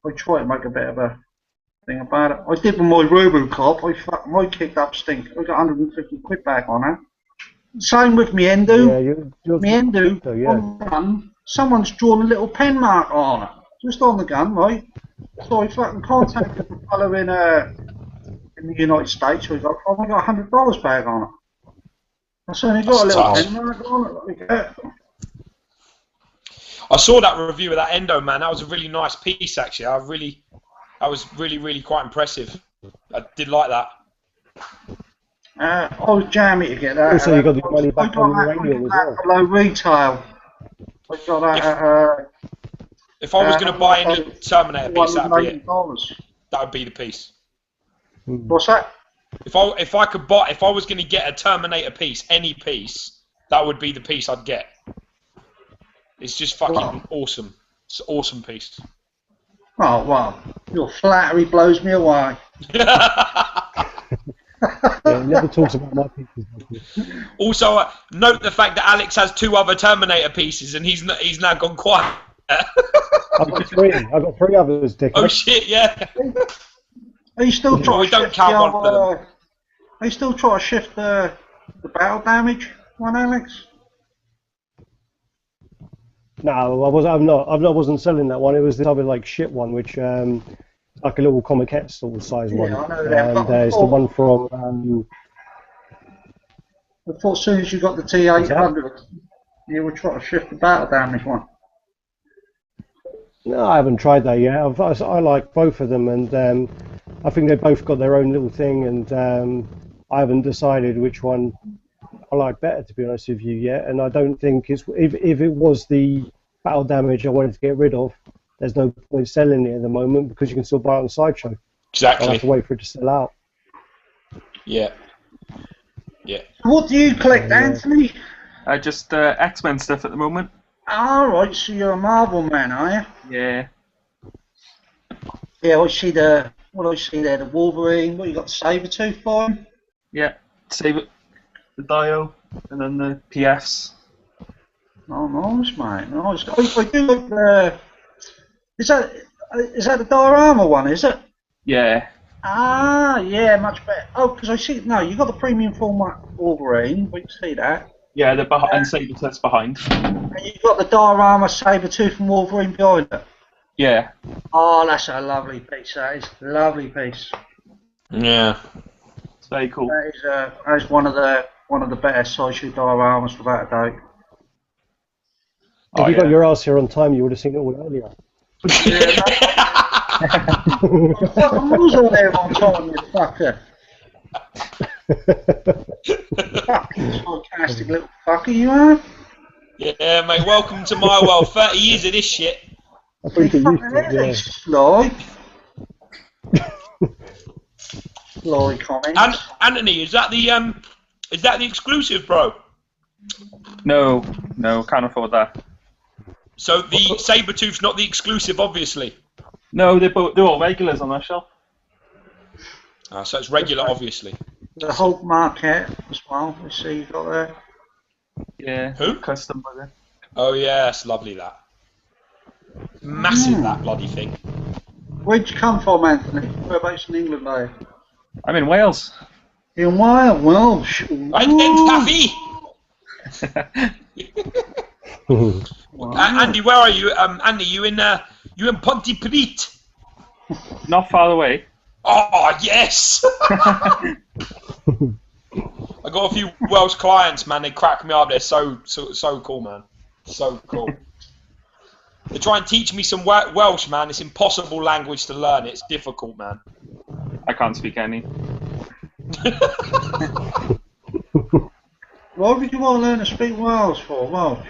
I try to make a bit of a thing about it. I did with my RoboCop. I kicked up stink. I got 150 quid back on it. Same with me Endo. Me Endo on the gun. Someone's drawn a little pen mark on it, just on the gun, right? So I fucking contacted the fellow in the United States. So I got $100 back on it. I certainly got a little pen mark on it. I saw that review of that Endo, man. That was a really nice piece, actually. That was really quite impressive. I did like that. I was jamming to get that. Also, you got the money back on uranium as well. Below retail. I got that if I was going to buy any Terminator piece, that'd be it. $180. That would be the piece. What's that? If I was going to get a Terminator piece, any piece, that would be the piece I'd get. It's just fucking awesome. It's an awesome piece. Oh wow, your flattery blows me away. Yeah, he never talks about my pieces. Also, note the fact that Alex has 2 other Terminator pieces, and he's now gone quiet. I've got 3. I've got 3 others, Dick. Oh shit! Yeah. Are you still trying? We don't count one of them. Are you still trying to shift the battle damage one, Alex? No, I'm not. I wasn't selling that one. It was this other like shit one, which like a little Comiquette sort of size one. Yeah, I know that. And it's the one from. I thought as soon as you got the T800, you were trying to shift the battle damage one. No, I haven't tried that yet. I like both of them, and I think they both got their own little thing, and I haven't decided which one I like better, to be honest with you, yet. And I don't think it's if it was the battle damage I wanted to get rid of, there's no point selling it at the moment because you can still buy it on Sideshow. Exactly. I'll have to wait for it to sell out. Yeah. Yeah. What do you collect, Anthony? Just X-Men stuff at the moment. Alright, so you're a Marvel man, are you? Yeah. Yeah, I see the, what do I see there, the Wolverine, what you got, the Sabretooth for him? Yeah. Save it. The Dio, and then the PFs. Oh, nice, mate, nice. I do like the, is that the diorama one, is it? Yeah. Ah, yeah, much better. Oh, because I see, no, you got the premium format Wolverine, we can see that. Yeah, the and Sabretooth's behind. And you've got the diorama Sabretooth and Wolverine behind it. Yeah. Oh, that's a lovely piece, that is a lovely piece. Yeah. It's very cool. That is one of the better Sideshow dioramas without a doubt. If you got your ass here on time, you would have seen it all earlier. I was all there on time, you fucker. Fucking sarcastic little fucker you are. Yeah, mate, welcome to my world. 30 years of this shit. I think it used to, yeah. Sly. Sly comments. Anthony, is that the exclusive, bro? No, can't afford that. So the Sabretooth's not the exclusive, obviously. No, they're all regulars on that shelf. So it's regular, obviously. The Hulk Marquette as well, we see you got there. Yeah. Who? Custom burger. Oh yeah, it's lovely that. Massive that bloody thing. Where'd you come from, Anthony? Whereabouts in England are you? I'm in Wales. In Wales, Welsh. Right then, Taffy. Wow. Andy, where are you? Andy, you in Pontypridd? Not far away. Oh yes. I got a few Welsh clients, man. They crack me up. They're so cool, man. So cool. They try and teach me some Welsh, man. It's impossible language to learn. It's difficult, man. I can't speak any. Why would you want to learn to speak Welsh for? Welsh?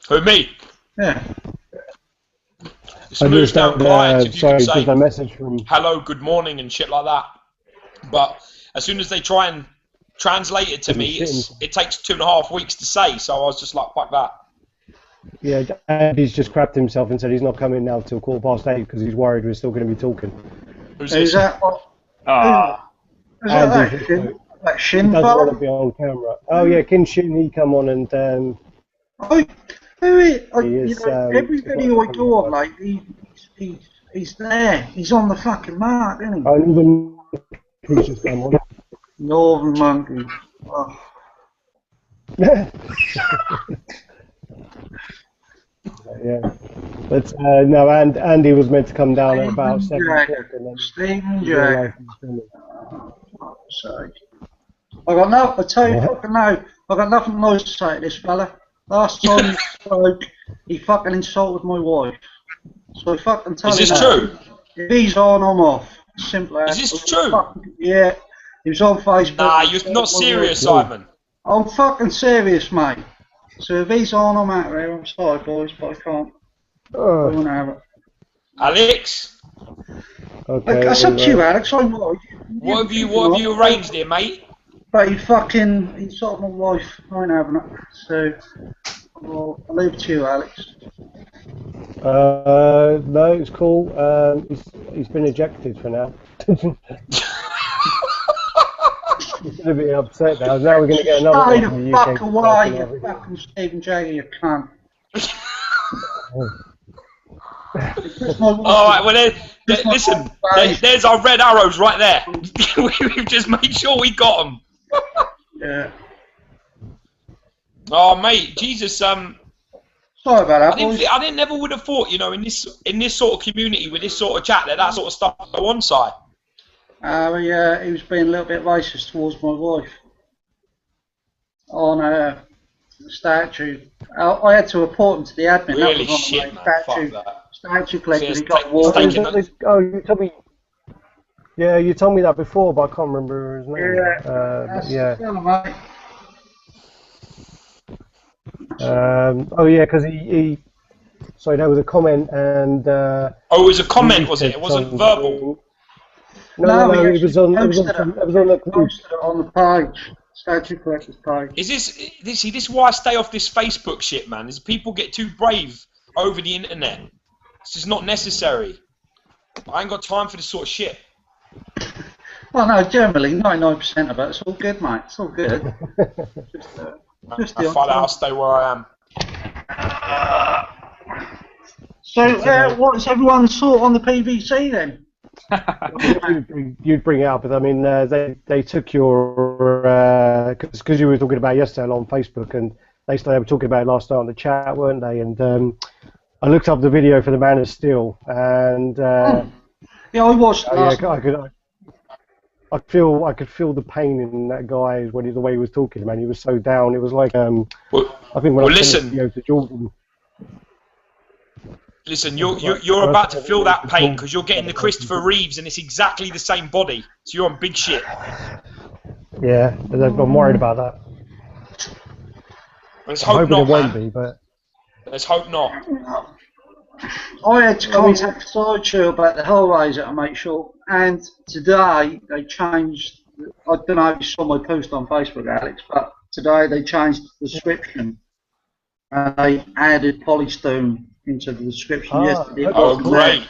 Who, me? Yeah. It smooths down clients if you can say a message from hello, good morning, and shit like that. But as soon as they try and translate it to me, it takes 2.5 weeks to say. So I was just like, fuck that. Yeah, Andy's just crapped himself and said he's not coming now till 8:15 because he's worried we're still going to be talking. Who's that? Is that Shin doesn't fella? want to be on camera. Oh yeah, Kin Shin, he come on and every video I go on, like he's there. He's on the fucking mark, isn't he? Northern creatures come on. Northern monkey. Oh. Yeah, but no, and Andy was meant to come down at about 7 o'clock. Stephen Jack. I tell you fucking no, I got nothing nice to say to this fella. Last time he spoke, he fucking insulted my wife. So I fucking tell you. Is this true? If he's on, I'm off. Simple as. Is this true? Yeah. He was on Facebook. Nah, you're not serious, Simon. I'm fucking serious, mate. So if he's on, I'm out there. I'm sorry, boys, but I can't. I won't have it. Alex? Okay. That's up to you, Alex. I'm right. What have you arranged here, mate? But he sort of my wife. I ain't having it. So I'll leave it to you, Alex. No, it's cool. He's been ejected for now. He's going to be upset now. Now we're going to get another one from the UK. Fuck away, you fucking Stephen Jagger, you cunt. Alright, well, listen, there's our red arrows right there. We've just made sure we got them. Yeah. Oh, mate, Jesus, Sorry about that, I never would have thought, you know, in this sort of community, with this sort of chat, that sort of stuff go on side. He was being a little bit racist towards my wife on a statue. I had to report him to the admin. Really shit, man. Fuck that. Statue collector. He got you told me. Yeah, you told me that before, but I can't remember his name. Yeah. Oh yeah, because he. Sorry, that was a comment and. Oh, it was a comment, was it? It wasn't verbal. No, it was on the posted it on the page. Statue collector's page. Is this is why I stay off this Facebook shit, man? Is people get too brave over the internet. It's just not necessary. I ain't got time for this sort of shit. Well, no, generally 99% of it, it's all good, mate. It's all good. I'll stay where I am. So, what's everyone's thought on the PVC then? You'd bring it up, but I mean, they took your because you were talking about it yesterday on Facebook, and they were talking about it last night on the chat, weren't they? And I looked up the video for the Man of Steel, and yeah, I watched. I could feel the pain in that guy when the way he was talking, man. He was so down. It was like I think when I sent the video to Jordan. Listen, you're about to feel that pain because you're getting the Christopher Reeves and it's exactly the same body. So you're on big shit. Yeah, I'm worried about that. Let's hope not, man. It won't be, but let's hope not. I had to contact Sideshow about the Hellraiser to make sure, and today they changed. I don't know if you saw my post on Facebook, Alex, but today they changed the description and they added polystone into the description yesterday. Oh, great.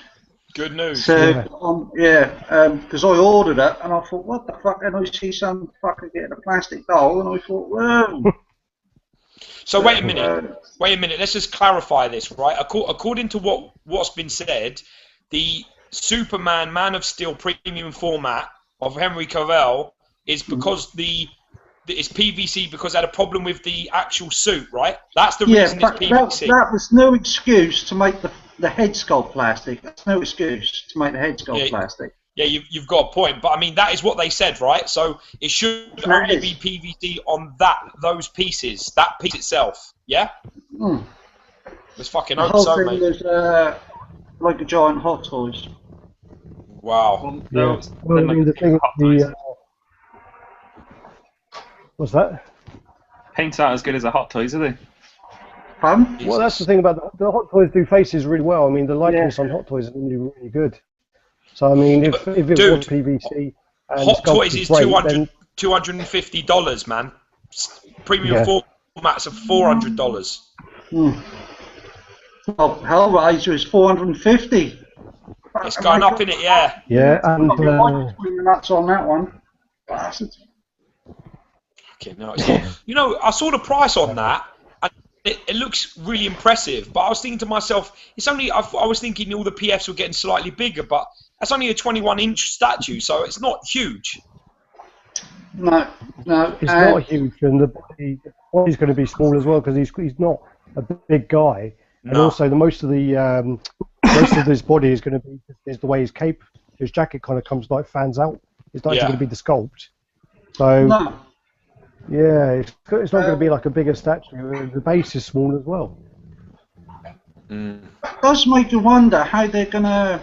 Good news. So, because I ordered it and I thought, what the fuck? And I see some fucker getting a plastic doll, and I thought, whoa. So wait a minute. Let's just clarify this, right? According to what's been said, the Superman Man of Steel premium format of Henry Cavill is because it's PVC because it had a problem with the actual suit, right? That's the reason it's PVC. That was no excuse to make the head sculpt plastic. That's no excuse to make the head sculpt plastic. Yeah, you've got a point, but I mean that is what they said, right? So it should only be PVC on those pieces, that piece itself. Yeah. Let's fucking hope so, mate. The whole thing was like a giant Hot Toys. Wow. Well, I mean, the thing, what's that? Paints aren't as good as a Hot Toys, are they? Pardon? Well, that's the thing about the Hot Toys do faces really well. I mean, the likeness on Hot Toys is really, really good. So, I mean, if it was PVC and Hot Toys is great, $250, man. Premium formats of $400. Well, Hellraiser is $450. It's going up in it, yeah. Yeah, and nuts on that one. Bastards. Okay, no, it's not. You know, I saw the price on that. It looks really impressive, but I was thinking to myself, it's only. I was thinking all the PFs were getting slightly bigger, but that's only a 21-inch statue, so it's not huge. No, it's not huge, and the body's going to be small as well because he's not a big guy, and also most of his body is going to be the way his cape, his jacket kind of comes like fans out. It's not going to be the sculpt, so. No. Yeah, it's not going to be like a bigger statue. The base is small as well. It does make you wonder how they're going to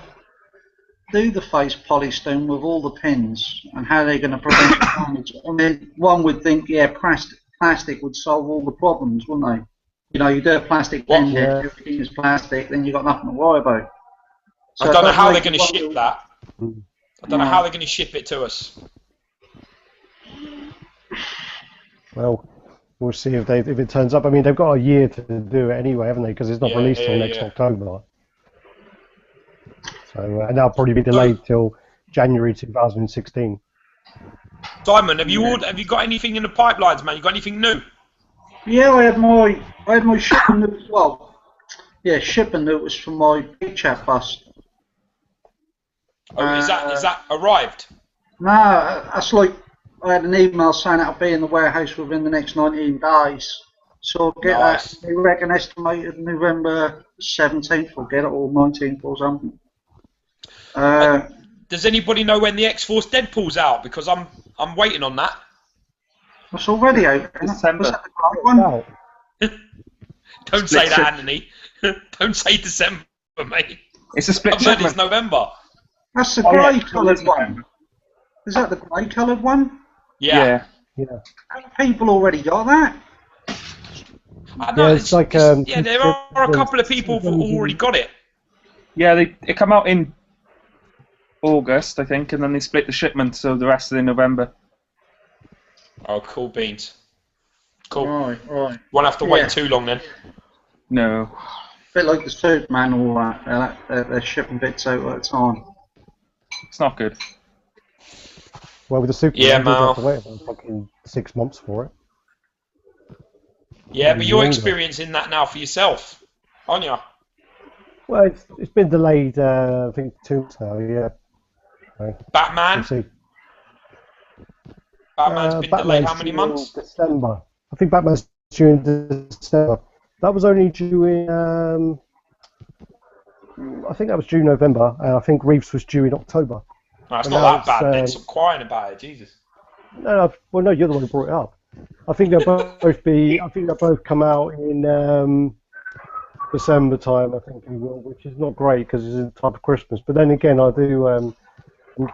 do the face polystone with all the pins and how they're going to prevent damage. I mean, one would think, yeah, plastic would solve all the problems, wouldn't they? You know, you do a plastic pen, everything is plastic, then you've got nothing to worry about. So I don't know how they're going to ship that. I don't know how they're going to ship it to us. Well, we'll see if it turns up. I mean, they've got a year to do it anyway, haven't they? Because it's not released till next October. So, and that'll probably be delayed till January 2016. Simon, have you got anything in the pipelines, man? You got anything new? Yeah, I had my shipping note. Well, yeah, shipping notice for my big chat bus. Oh, is that arrived? No, that's like I had an email saying it'll be in the warehouse within the next 19 days. So I'll get that. I reckon estimated November 17th. I'll get it, or 19th or something. Does anybody know when the X-Force Deadpool's out? Because I'm waiting on that. It's already out. December. Was that the great one? Don't say that, Anthony. Don't say December, mate. It's a split shipment. It's November. That's the grey coloured one. Is that the grey coloured one? Yeah. Have people already got that? I know, it's like there are a couple of people who've already got it. Yeah, it come out in August, I think, and then they split the shipment, so the rest is in November. Oh, cool beans. Cool. Right. Won't have to wait too long then. No. A bit like the Superman, all that. They're shipping bits out at a time. It's not good. Well, with the Superman, you have to wait about fucking 6 months for it. Yeah, but you're experiencing that now for yourself, aren't you? Well, it's been delayed, I think 2 months now, yeah. So, Batman? we'll see. Batman's been delayed how many months? December. I think Batman's due in December. That was only due in, I think that was due November, and I think Reeves was due in October. No, it's not that bad then. Stop crying about it, Jesus. No, well, no, you're the one who brought it up. I think they'll both come out in December time. I think they will, which is not great because it's in time for Christmas. But then again, I do. I'm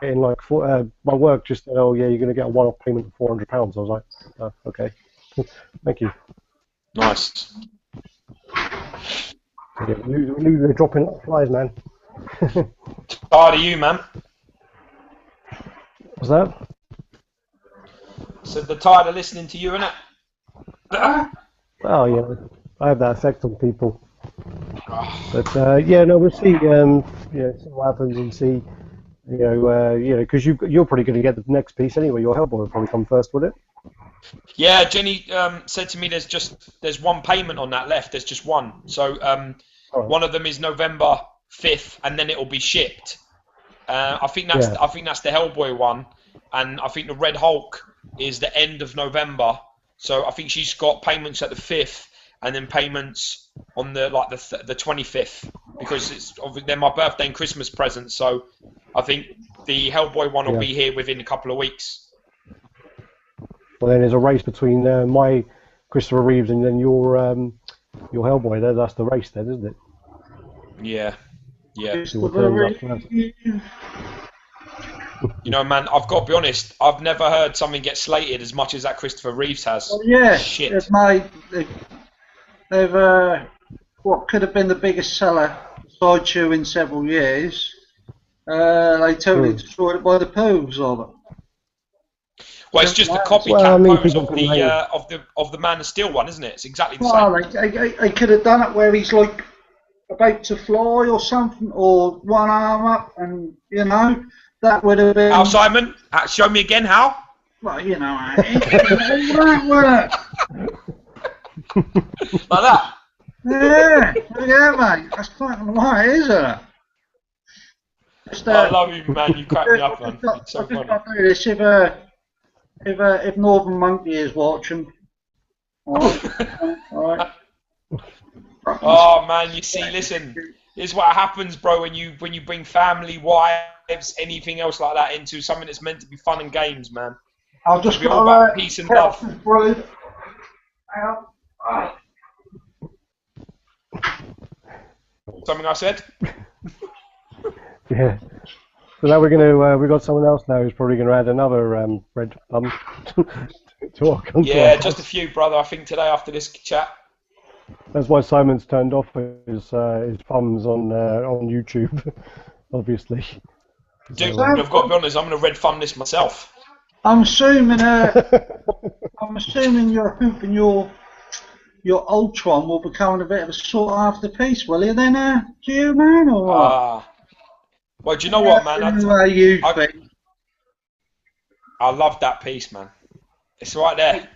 getting like my work just said, "Oh yeah, you're going to get a one-off payment of £400." I was like, oh, "Okay, thank you." Nice. Yeah, we knew they were dropping like flies, man. Tired of you, man. What's that? So they're tired of listening to you, innit? Oh yeah, I have that effect on people. But yeah, no, we'll see. See what happens and see. Because you're probably going to get the next piece anyway. Your Hellboy will probably come first, would it? Yeah, Jenny said to me, there's one payment on that left. There's just one. So one of them is November 5th, and then it will be shipped. I think that's the Hellboy one, and I think the Red Hulk is the end of November. So I think she's got payments at the 5th, and then payments on the 25th, because they're my birthday and Christmas presents. So I think the Hellboy one will be here within a couple of weeks. Well, then there's a race between my Christopher Reeves and then your Hellboy. There, that's the race, then, isn't it? Yeah. You know, man, I've got to be honest. I've never heard something get slated as much as that Christopher Reeves has. Well, yeah, shit. They've what could have been the biggest seller Sideshow in several years. They totally destroyed it by the pose of it. Well, it's just the copycat pose of the Man of Steel one, isn't it? It's exactly the same. They could have done it where he's like about to fly or something, or one arm up, and that would have been. How, Simon? Show me again how. Well, that work. Like that. Yeah, mate. That's quite right, isn't it? I love you, man. You crack me up, man. It's so funny. I'll do this if Northern Monkey is watching. All right. Oh man, you see, listen, this is what happens, bro, when you bring family, wives, anything else like that into something that's meant to be fun and games, man. I'll just be all about peace and love. Something I said? Yeah. So now we've got someone else now who's probably gonna add another red thumb to our content. Yeah, just a few, brother. I think today after this chat. That's why Simon's turned off his thumbs on YouTube, obviously. Dude, So, I've got to be honest. I'm gonna red thumb this myself. I'm assuming you're hoping your Ultron will become a bit of a sought after piece, will you then, Gio, man, or what? Well, do you know what, man? I love that piece, man. It's right there.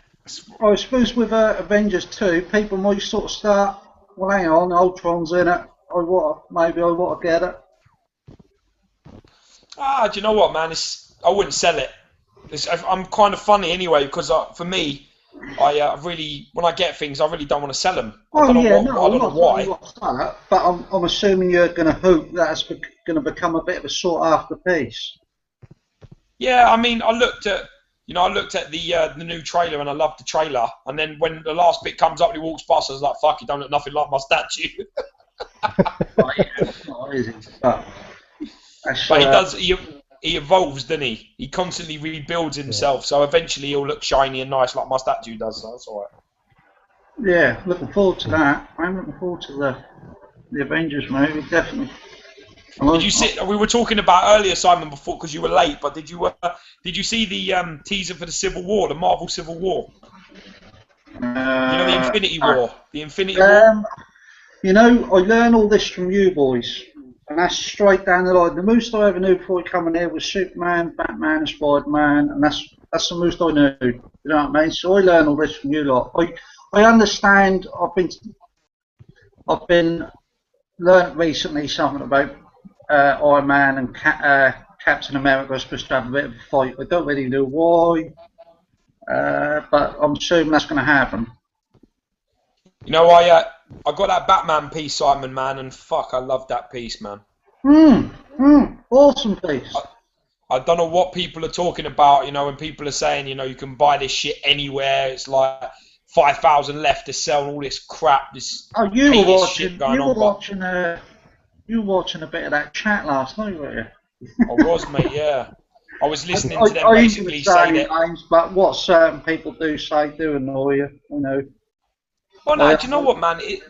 I suppose with Avengers 2, people might sort of start, well, hang on, Ultron's in it. Maybe I want to get it. Do you know what, man? I wouldn't sell it. I'm kind of funny anyway, because for me, I really, when I get things, I really don't want to sell them. I don't know why. But I'm assuming you're going to hope that's going to become a bit of a sought after piece. Yeah, I mean, I looked at the new trailer and I loved the trailer, and then when the last bit comes up and he walks past, I was like, fuck, he don't look nothing like my statue. But he does. He evolves, doesn't he? He constantly rebuilds himself, so eventually he'll look shiny and nice like my statue does. So that's all right. Yeah, looking forward to that. I'm looking forward to the Avengers movie, definitely. Did you see? We were talking about earlier, Simon, before because you were late. But did you see the teaser for the Civil War, the Marvel Civil War? The Infinity War. The Infinity War. You know, I learn all this from you boys. And that's straight down the line. The most I ever knew before I come in here was Superman, Batman, and Spider-Man, and that's the most I knew. You know what I mean? So I learn all this from you lot. I understand. I've been learnt recently something about Iron Man and Captain America are supposed to have a bit of a fight. I don't really know why, but I'm assuming that's going to happen. You know, I got that Batman piece, Simon, man, and fuck, I love that piece, man. Awesome piece. I don't know what people are talking about, when people are saying, you can buy this shit anywhere. It's like 5,000 left to sell and all this crap, this you were watching a bit of that chat last night, weren't you? I was, mate, yeah. I was listening to them basically say that. Names, but what certain people do annoy you, Oh no, do you know what, man? Do you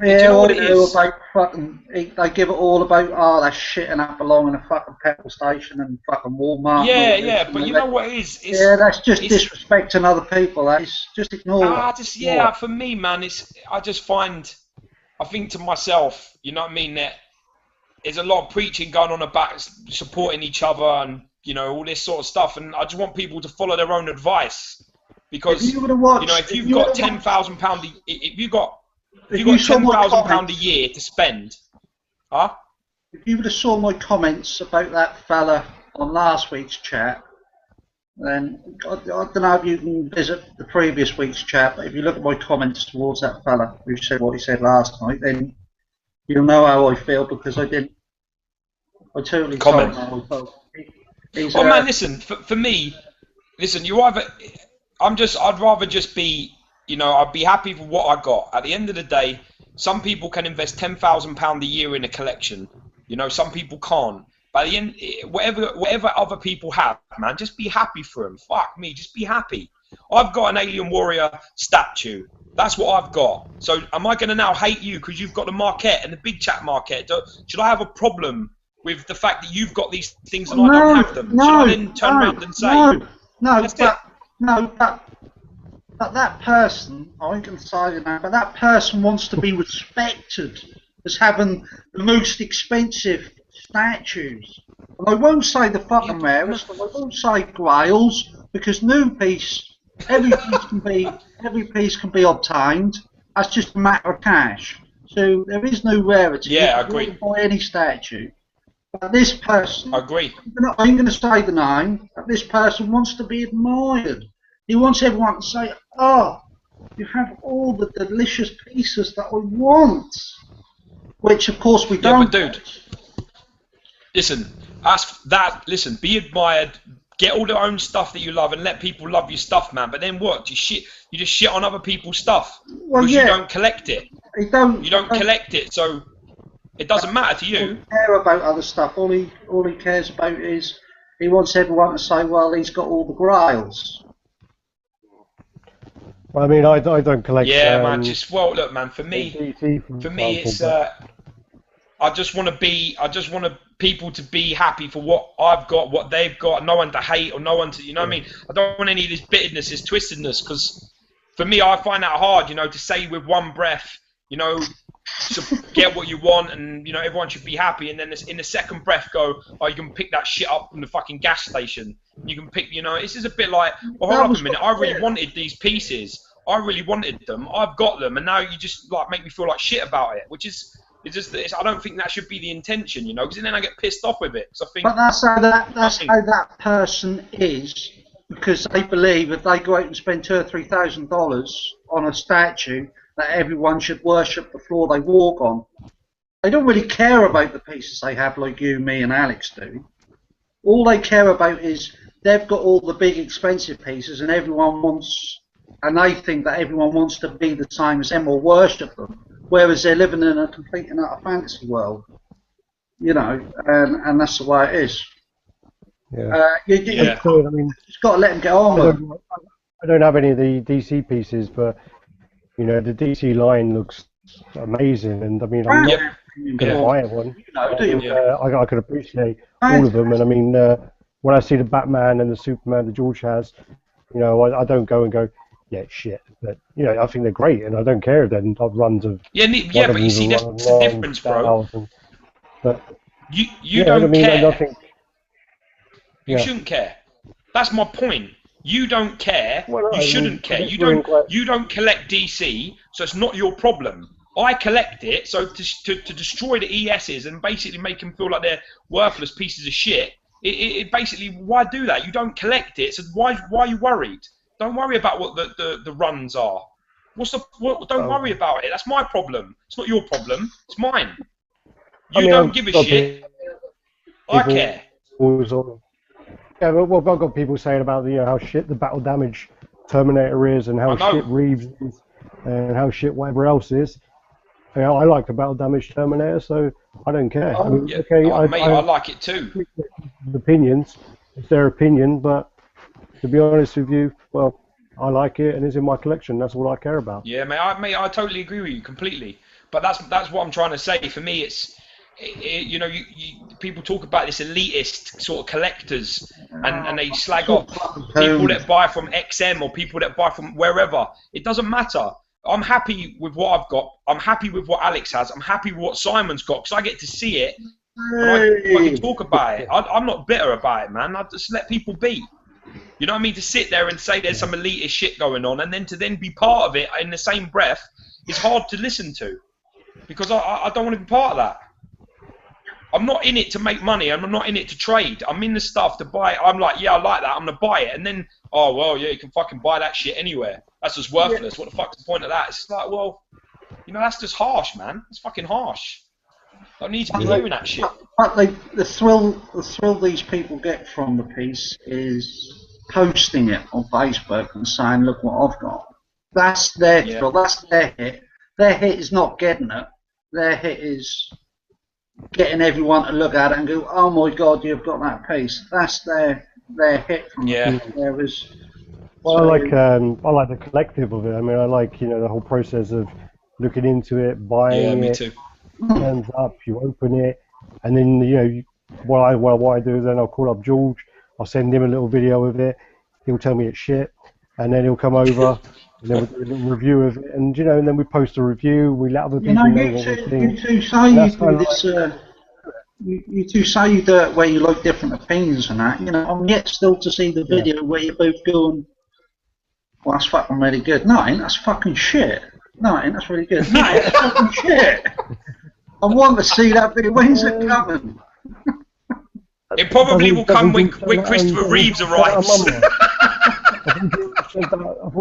know what it is? About they give it all about, that shit and that belong in a fucking petrol station and fucking Walmart. Yeah, but you know what it is? That's just disrespecting other people. That's just ignore it. For me, man, I think to myself, you know what I mean, that there's a lot of preaching going on about supporting each other and, all this sort of stuff, and I just want people to follow their own advice. Because if you've got £10,000, if you've got £10,000 a year to spend, If you would have saw my comments about that fella on last week's chat, then I don't know if you can visit the previous week's chat, but if you look at my comments towards that fella who said what he said last night, then you'll know how I feel because I totally comment. How I felt. Man, listen, for me, you either. I'd rather just be, I'd be happy with what I got. At the end of the day, some people can invest £10,000 a year in a collection. Some people can't. But at the end, whatever other people have, man, just be happy for them. Fuck me, just be happy. I've got an Alien Warrior statue. That's what I've got. So am I going to now hate you because you've got the Marquette and the Big Chat Marquette? Should I have a problem with the fact that you've got these things and I don't have them? Should I then turn around and say... But that person, I can say that, but that person wants to be respected as having the most expensive statues. And I won't say the fucking rarest, and I won't say Grails, because every piece can be obtained. That's just a matter of cash. So there is no rarity. Yeah, I agree. You can buy any statue. But this person, I agree. I'm going to say the name, but this person wants to be admired. He wants everyone to say, oh, you have all the delicious pieces that I want. Which, of course, we don't. Yeah, but dude, listen, listen, be admired, get all the own stuff that you love and let people love your stuff, man. But then what? You just shit on other people's stuff because you don't collect it. You don't collect it, so... It doesn't matter to you. He doesn't care about other stuff. All he cares about is he wants everyone to say, well, he's got all the Grails. I mean, I don't collect. Yeah, man. Look, man. For me, it's. I just want people to be happy for what I've got, what they've got. No one to hate or no one to, you know what I mean? I don't want any of this bitterness, this twistedness, because for me, I find that hard, you know, to say with one breath, you know, to get what you want, and you know, everyone should be happy, and then in the second breath go, oh, you can pick that shit up from the fucking gas station. You can pick, you know, this is a bit like, well, hold up a minute, I really wanted these pieces. I really wanted them. I've got them, and now you just like make me feel like shit about it, which is. I don't think that should be the intention, you know, because then I get pissed off with it. I think, but that's how that person is, because they believe if they go out and spend $2,000 or $3,000 on a statue, that everyone should worship the floor they walk on. They don't really care about the pieces they have, like you, me, and Alex do. All they care about is they've got all the big, expensive pieces, and everyone wants, and they think that everyone wants to be the same as them or worship them. Whereas they're living in a complete and utter fantasy world, you know, and that's the way it is. Yeah. You've got to let them get on with it. I don't have any of the DC pieces, but you know, the DC line looks amazing, and I mean, I'm not going to buy one. You know, do you? I could appreciate all of them, and I mean, when I see the Batman and the Superman that George has, you know, I don't go and go, yeah, shit. But you know, I think they're great, and I don't care. Then I've runs of but you see, there's a difference, bro. But you don't care. I think, you shouldn't care. That's my point. You don't care. Well, you shouldn't care. You don't collect DC, so it's not your problem. I collect it, so to destroy the ESs and basically make them feel like they're worthless pieces of shit. It basically, why do that? You don't collect it, so why are you worried? Don't worry about what the runs are. Don't worry about it. That's my problem. It's not your problem. It's mine. You don't give a shit. I care. Yeah, well, I've got people saying about how shit the battle damage Terminator is, and how shit Reeves is, and how shit whatever else is. You know, I like the battle damage Terminator, so I don't care. I mean, I like it too. Opinions, it's their opinion, but to be honest with you, well, I like it and it's in my collection. That's all I care about. Yeah, mate, I totally agree with you completely. But that's what I'm trying to say. For me, it's you know, people talk about this elitist sort of collectors, and they slag off people that buy from XM or people that buy from wherever. It doesn't matter. I'm happy with what I've got. I'm happy with what Alex has. I'm happy with what Simon's got, because I get to see it. And I can talk about it. I'm not bitter about it, man. I just let people be. You know what I mean? To sit there and say there's some elitist shit going on, and then to be part of it in the same breath is hard to listen to, because I don't want to be part of that. I'm not in it to make money. I'm not in it to trade. I'm in the stuff to buy it. I'm like, yeah, I like that. I'm going to buy it. And then, oh, well, yeah, you can fucking buy that shit anywhere. That's just worthless. What the fuck's the point of that? It's just like, well, you know, that's just harsh, man. It's fucking harsh. I need to be hearing that shit. But the thrill these people get from the piece is posting it on Facebook and saying, look what I've got. That's their thrill. That's their hit. Their hit is not getting it. Their hit is getting everyone to look at it and go, oh my god, you've got that piece. That's their hit from it. Well, I like the collective of it. I mean, I like, you know, the whole process of looking into it, buying it. Yeah, me too. Turns up, you open it, and then, you know, what I do is then I'll call up George, I'll send him a little video of it, he'll tell me it's shit, and then he'll come over, and then we'll do a little review of it, and you know, and then we post a review, we let other people know what we think. You two say you do this, you two say you do it where you like different opinions and that, you know, I'm yet still to see the video where you're both going, well, that's fucking really good. No, ain't, that's fucking shit. No, ain't, that's really good. No, that's fucking shit. I want to see that video. When's it coming? It probably will come when Christopher Reeves arrives. I thought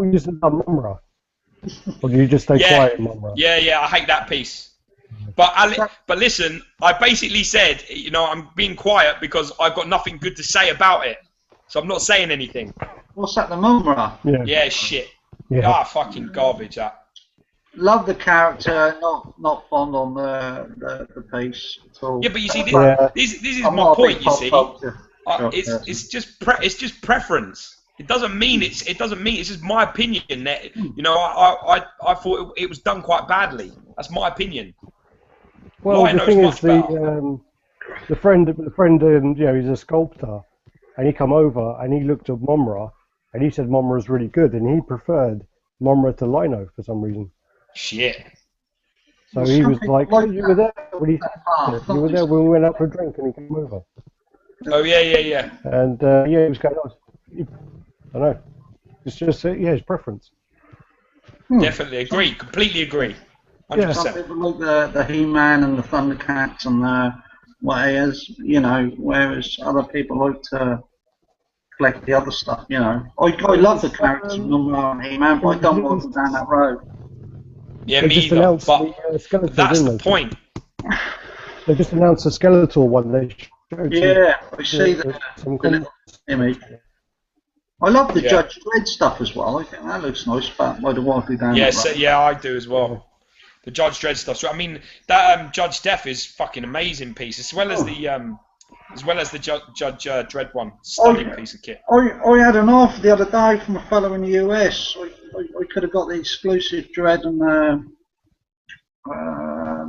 you said that Mumra. Or do you just stay quiet, Mumra? Yeah, I hate that piece. But listen, I basically said, you know, I'm being quiet because I've got nothing good to say about it. So I'm not saying anything. What's that, the Mumra? Yeah, shit. Yeah, fucking garbage, that. love the character, not fond on the piece at all. Yeah, but you see, this is I'm my not a point. big You pop see, culture it's just preference. It doesn't mean it's just my opinion that I thought it was done quite badly. That's my opinion. Well, the thing is, better. the friend, you know, he's a sculptor, and he come over and he looked at Momra, and he said Momra's really good, and he preferred Momra to Lino for some reason. Shit. So he was like, you were there when he said it. You were there when we went out for a drink, and he came over. Oh yeah. And he was going on. I don't know. It's just his preference. Definitely agree. Completely agree. 100%. Some people like the He-Man and the Thundercats and whereas other people like to collect the other stuff. You know, I love the characters of Number and He-Man, but I don't want to go down that road. Yeah, me either. But that's the point. They just announced a Skeletor one. They showed I see the little image. I love the Judge Dredd stuff as well. I think that looks nice, but I don't want to go down that road. Yeah, I do as well. The Judge Dredd stuff. So I mean, that Judge Death is fucking amazing piece, as well as the Judge Dredd one. Stunning piece of kit. I had an offer the other day from a fellow in the US. I could have got the exclusive Dredd and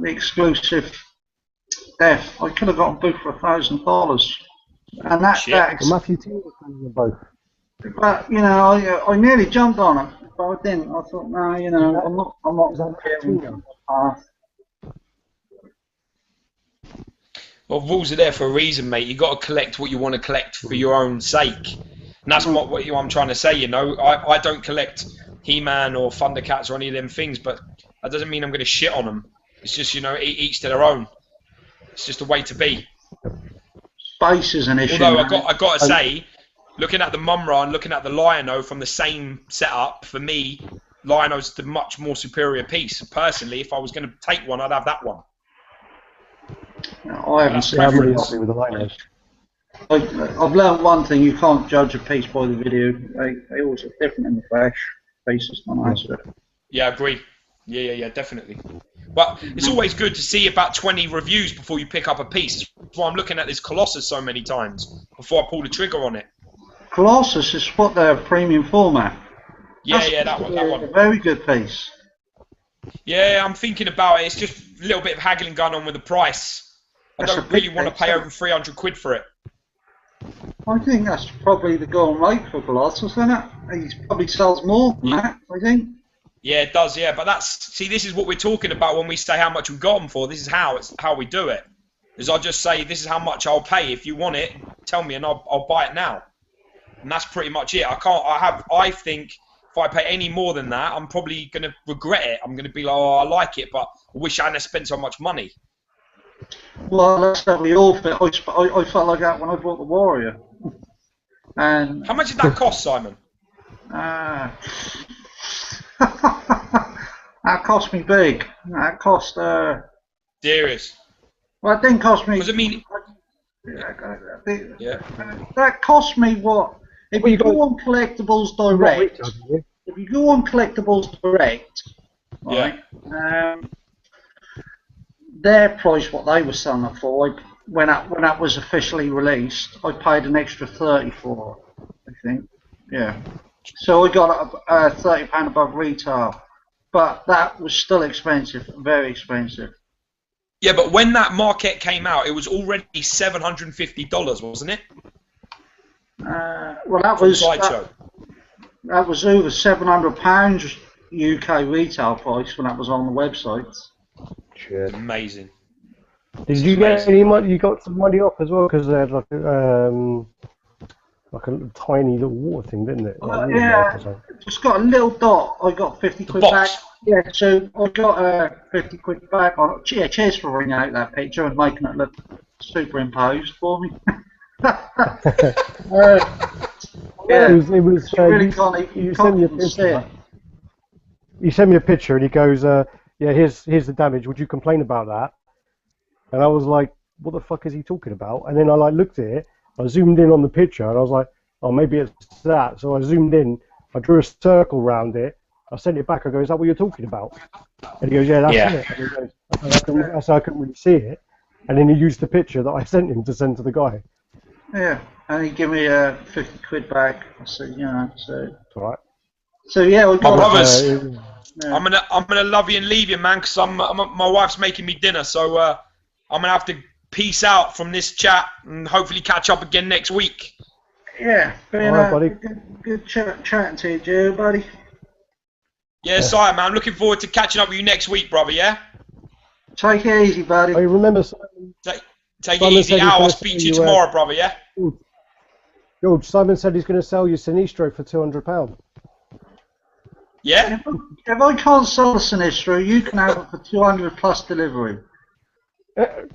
the exclusive Death. I could have got them both for $1,000, and that Matthew T was them both. But I nearly jumped on them, but I didn't. I thought, no, I'm not getting the path. Well, rules are there for a reason, mate. You got to collect what you want to collect for your own sake, and that's what I'm trying to say. You know, I don't collect He-Man or Thundercats or any of them things, but that doesn't mean I'm going to shit on them. It's just each to their own. It's just a way to be. Space is an issue. Although I got to say, looking at the Mumra and looking at the Lion-O from the same setup, for me, Lion-O's the much more superior piece. Personally, if I was going to take one, I'd have that one. I haven't seen I'm really happy with the Lion-O. I've learned one thing: you can't judge a piece by the video. They always look different in the flesh. Pieces, Yeah, I agree. Yeah, definitely. But it's always good to see about 20 reviews before you pick up a piece. That's why I'm looking at this Colossus so many times before I pull the trigger on it. Colossus is what their premium format. That one. A very good piece. Yeah, I'm thinking about it. It's just a little bit of haggling going on with the price. I don't really want to pay over 300 quid for it. I think that's probably the going rate for Colossus, isn't it? He probably sells more than that, I think. Yeah, it does, yeah. But this is what we're talking about when we say how much we got them for. This is how we do it. Is I just say, this is how much I'll pay. If you want it, tell me and I'll buy it now. And that's pretty much it. I think if I pay any more than that, I'm probably going to regret it. I'm going to be like, oh, I like it, but I wish I hadn't spent so much money. Well, that's how we all felt. I felt like that when I bought the Warrior. And how much did that cost, Simon? That cost me big. That cost. Serious. Well, it didn't cost me. Does it mean? That cost me what? If you go on Collectibles Direct. If you go on Collectibles Direct, right? Their price, what they were selling it for, when that was officially released, I paid an extra 30 for it, I think. Yeah. So I got £30 above retail, but that was still expensive, very expensive. Yeah, but when that market came out, it was already $750, wasn't it? Well, that was Sideshow. That was over £700 UK retail price when that was on the website. Shit. Amazing. Did you get any money? You got some money off as well because they had like a tiny little water thing, didn't it? Just got a little dot. I got 50 quid back. Yeah, so I got 50 quid back on it. Yeah, cheers for ringing out that picture and making it look superimposed for me. It was you sent me a picture. He sent me a picture and he goes, yeah, here's the damage. Would you complain about that? And I was like, what the fuck is he talking about? And then I looked at it. I zoomed in on the picture and I was like, oh, maybe it's that. So I zoomed in. I drew a circle around it. I sent it back. I go, is that what you're talking about? And he goes, yeah, that's it. And he goes, I couldn't really see it. And then he used the picture that I sent him to send to the guy. Yeah, and he gave me 50 quid back. So so. That's all right. So yeah, we got. My brothers, I'm gonna love you and leave you, man, because my wife's making me dinner. So I'm gonna have to peace out from this chat and hopefully catch up again next week. Yeah, been buddy. Good chatting to you, Joe, buddy. Yeah, sorry, man. I'm looking forward to catching up with you next week, brother. Yeah. Take it easy, buddy. Oh, you remember Simon? Take it easy, Al. I'll speak to you tomorrow, brother. Yeah. George, Simon said he's going to sell you Sinestro for £200. Yeah. If I can't sell the Sinestro, you can have it for 200 plus delivery.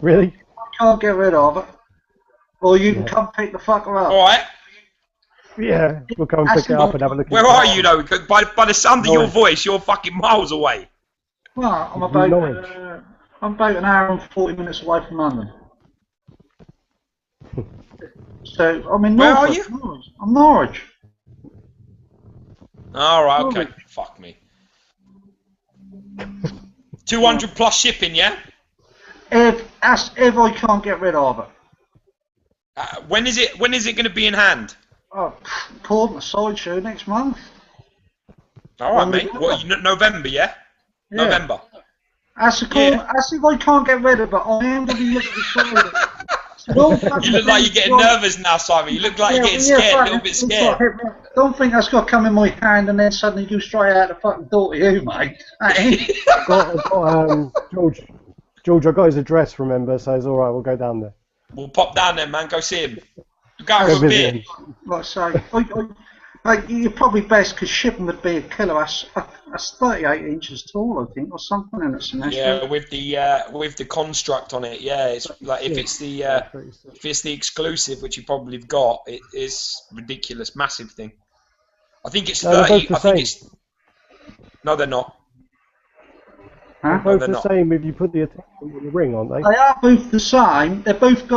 Really? I can't get rid of it. Or you can come pick the fucker up. All right. Yeah, we'll come and pick it up and have a look. Where are you, though? By the sound of your voice, you're fucking miles away. Well, I'm about an hour and 40 minutes away from London. So I'm in Norfolk. Where are you? Norwich. I'm Norwich. All right, okay. Fuck me. 200 plus shipping, yeah? If I can't get rid of it. When is it going to be in hand? Oh, called the Sideshow next month. All right, mate. What, November, yeah? November. That's if I can't get rid of it, I am going to be looking for it. You look like you're getting nervous now, Simon. You look like you're getting scared, a little bit scared. Don't think that's got to come in my hand and then suddenly go straight out the fucking door to you, mate. George, I got his address, remember, so it's alright, we'll go down there. We'll pop down there, man. Go see him. Go out for a beer. Like I say, you're probably best because shipping would be a killer. That's 38 inches tall, I think, or something in it. Yeah, with the construct on it. Yeah, it's like if it's the exclusive, which you probably have got, it is ridiculous, massive thing. I think it's 30. No, they're not. They're both the same if you put the attachment in the ring, aren't they? They are both the same. They both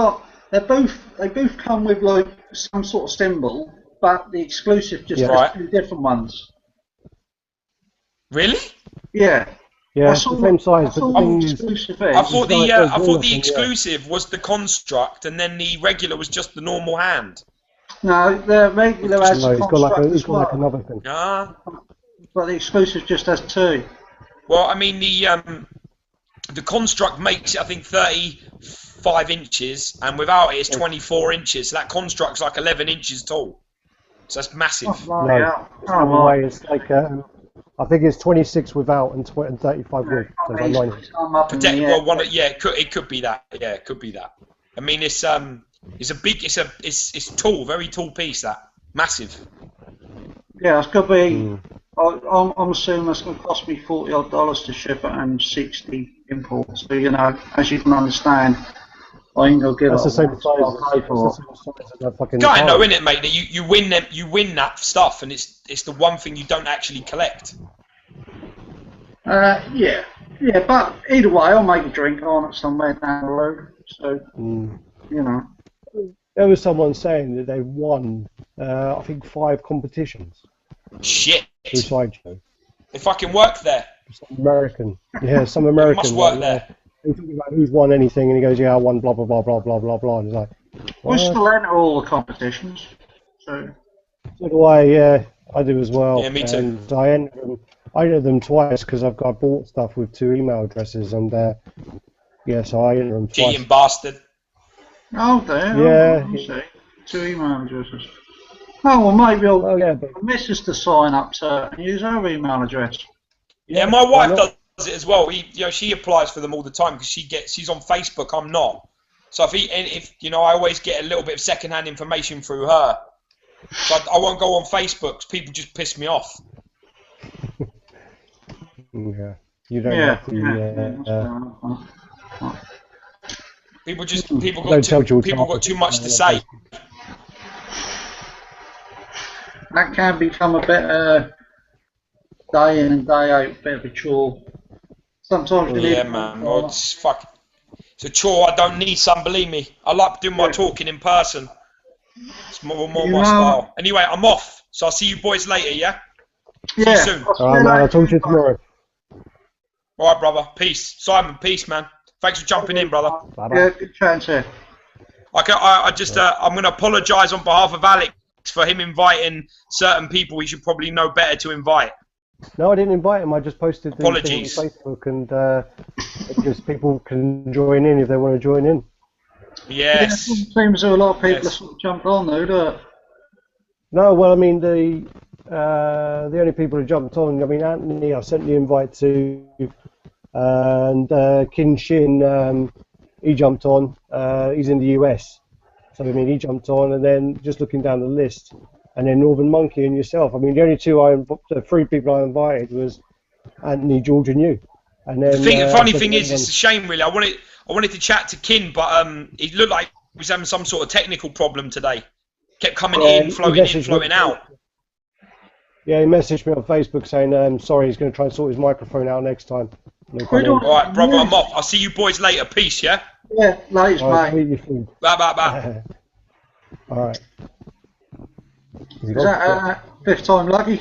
come with like some sort of symbol, but the exclusive just has two different ones. Really? Yeah. Yeah, it's the same size. But I thought the exclusive was the construct, and then the regular was just the normal hand. No, the regular has the construct he's got like another thing. But the exclusive just has two. Well, I mean the construct makes it, I think, 35 inches, and without it, it's 24 inches. So that construct's like 11 inches tall. So that's massive. It's like I think it's 26 without and 35 with. So like 9 it could be that. Yeah, it could be that. I mean, it's tall, very tall piece. That massive. Yeah, it's got to be. I'm assuming that's going to cost me $40 to ship it and 60 import. So as you can understand, I ain't gonna give that's it. The same size. I know, innit, mate? That you win them, you win that stuff, and it's the one thing you don't actually collect. Yeah, but either way, I'll make a drink on it somewhere down the road. So There was someone saying that they won, I think 5 competitions. Shit. Through Sideshow. They fucking work there. Some American. Yeah, some American. Must work there. He's talking about who's won anything, and he goes, "Yeah, I won blah blah blah blah blah blah blah." And he's like, "We still enter all the competitions." So do I. Yeah, I do as well. Yeah, me too. And I enter them twice because I bought stuff with 2 email addresses, and so I enter them twice. Cheating bastard. Oh, there. Yeah. 2 email addresses. Oh, well, maybe I'll but missus to sign up to and use her email address. Yeah, my wife does it as well. She applies for them all the time because she's on Facebook. I'm not. So if I always get a little bit of secondhand information through her. So I won't go on Facebook because people just piss me off. Yeah, you don't have to. People got too much to say. That can become a bit day in and day out, a bit of a chore. Sometimes man. Well, it's a chore. I don't need some. Believe me, I like doing my talking in person. It's more my style. Anyway, I'm off. So I'll see you boys later. Yeah. See you soon. All right, man. I'll talk to you tomorrow. All right, brother. Peace. Simon, peace, man. Thanks for jumping in, brother. Bye-bye. Yeah, good chance here. I'm going to apologise on behalf of Alex for him inviting certain people he should probably know better to invite. No, I didn't invite him. I just posted the thing on Apologies. Facebook, and just people can join in if they want to join in. Yes. Yeah, it seems that a lot of people have sort of jumped on though, don't it? No, well, I mean, the only people who jumped on, I mean, Anthony, I sent the invite to, and Kin Shin, he jumped on. He's in the US. So, I mean, he jumped on, and then just looking down the list, and then Northern Monkey and yourself. I mean, the only the three people I invited was Anthony, George, and you. And then The funny thing is, it's a shame, really. I wanted to chat to Kin, but he looked like he was having some sort of technical problem today. Kept coming in, floating out. Yeah, he messaged me on Facebook saying, sorry, he's going to try and sort his microphone out next time. All right, brother, I'm off. I'll see you boys later. Peace, yeah? Yeah, later, mate. Bye, bye, bye. All right. Is that fifth time lucky?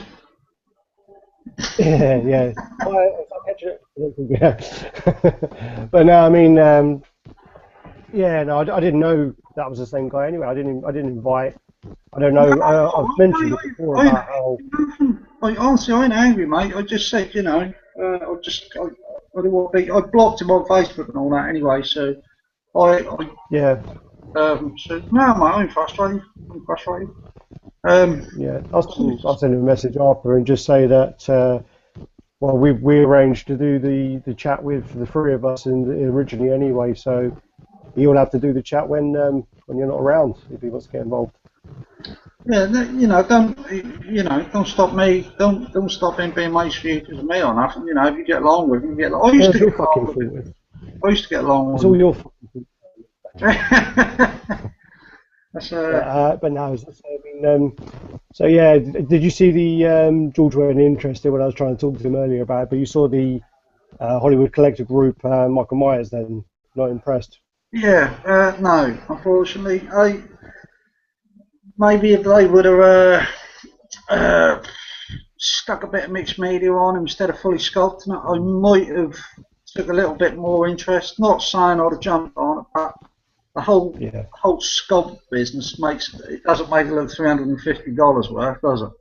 Yeah. But no, I mean, yeah, no, I didn't know that was the same guy anyway. I didn't invite. I don't know. I've mentioned it before about how. Honestly, I ain't angry, mate. I just said, you know, I blocked him on Facebook and all that anyway. So, yeah. So no, mate, I'm frustrated. Yeah, I'll send him a message after and just say that. Well, we arranged to do the chat with the three of us originally anyway. So he'll have to do the chat when you're not around if he wants to get involved. Yeah, you know, don't stop me. Don't stop him being mates with you because of me or nothing. You know, if you get along with him, get along. I used to get along with him. It's all your fucking That's but no, I mean, so yeah, did you see the George wasn't interested when I was trying to talk to him earlier about it, but you saw the Hollywood Collector Group, Michael Myers, then not impressed? Yeah, no, unfortunately. Maybe if they would have stuck a bit of mixed media on instead of fully sculpting it, I might have took a little bit more interest. Not saying I'd have jumped on it, but the whole sculpt business doesn't make it look $350 worth, does it?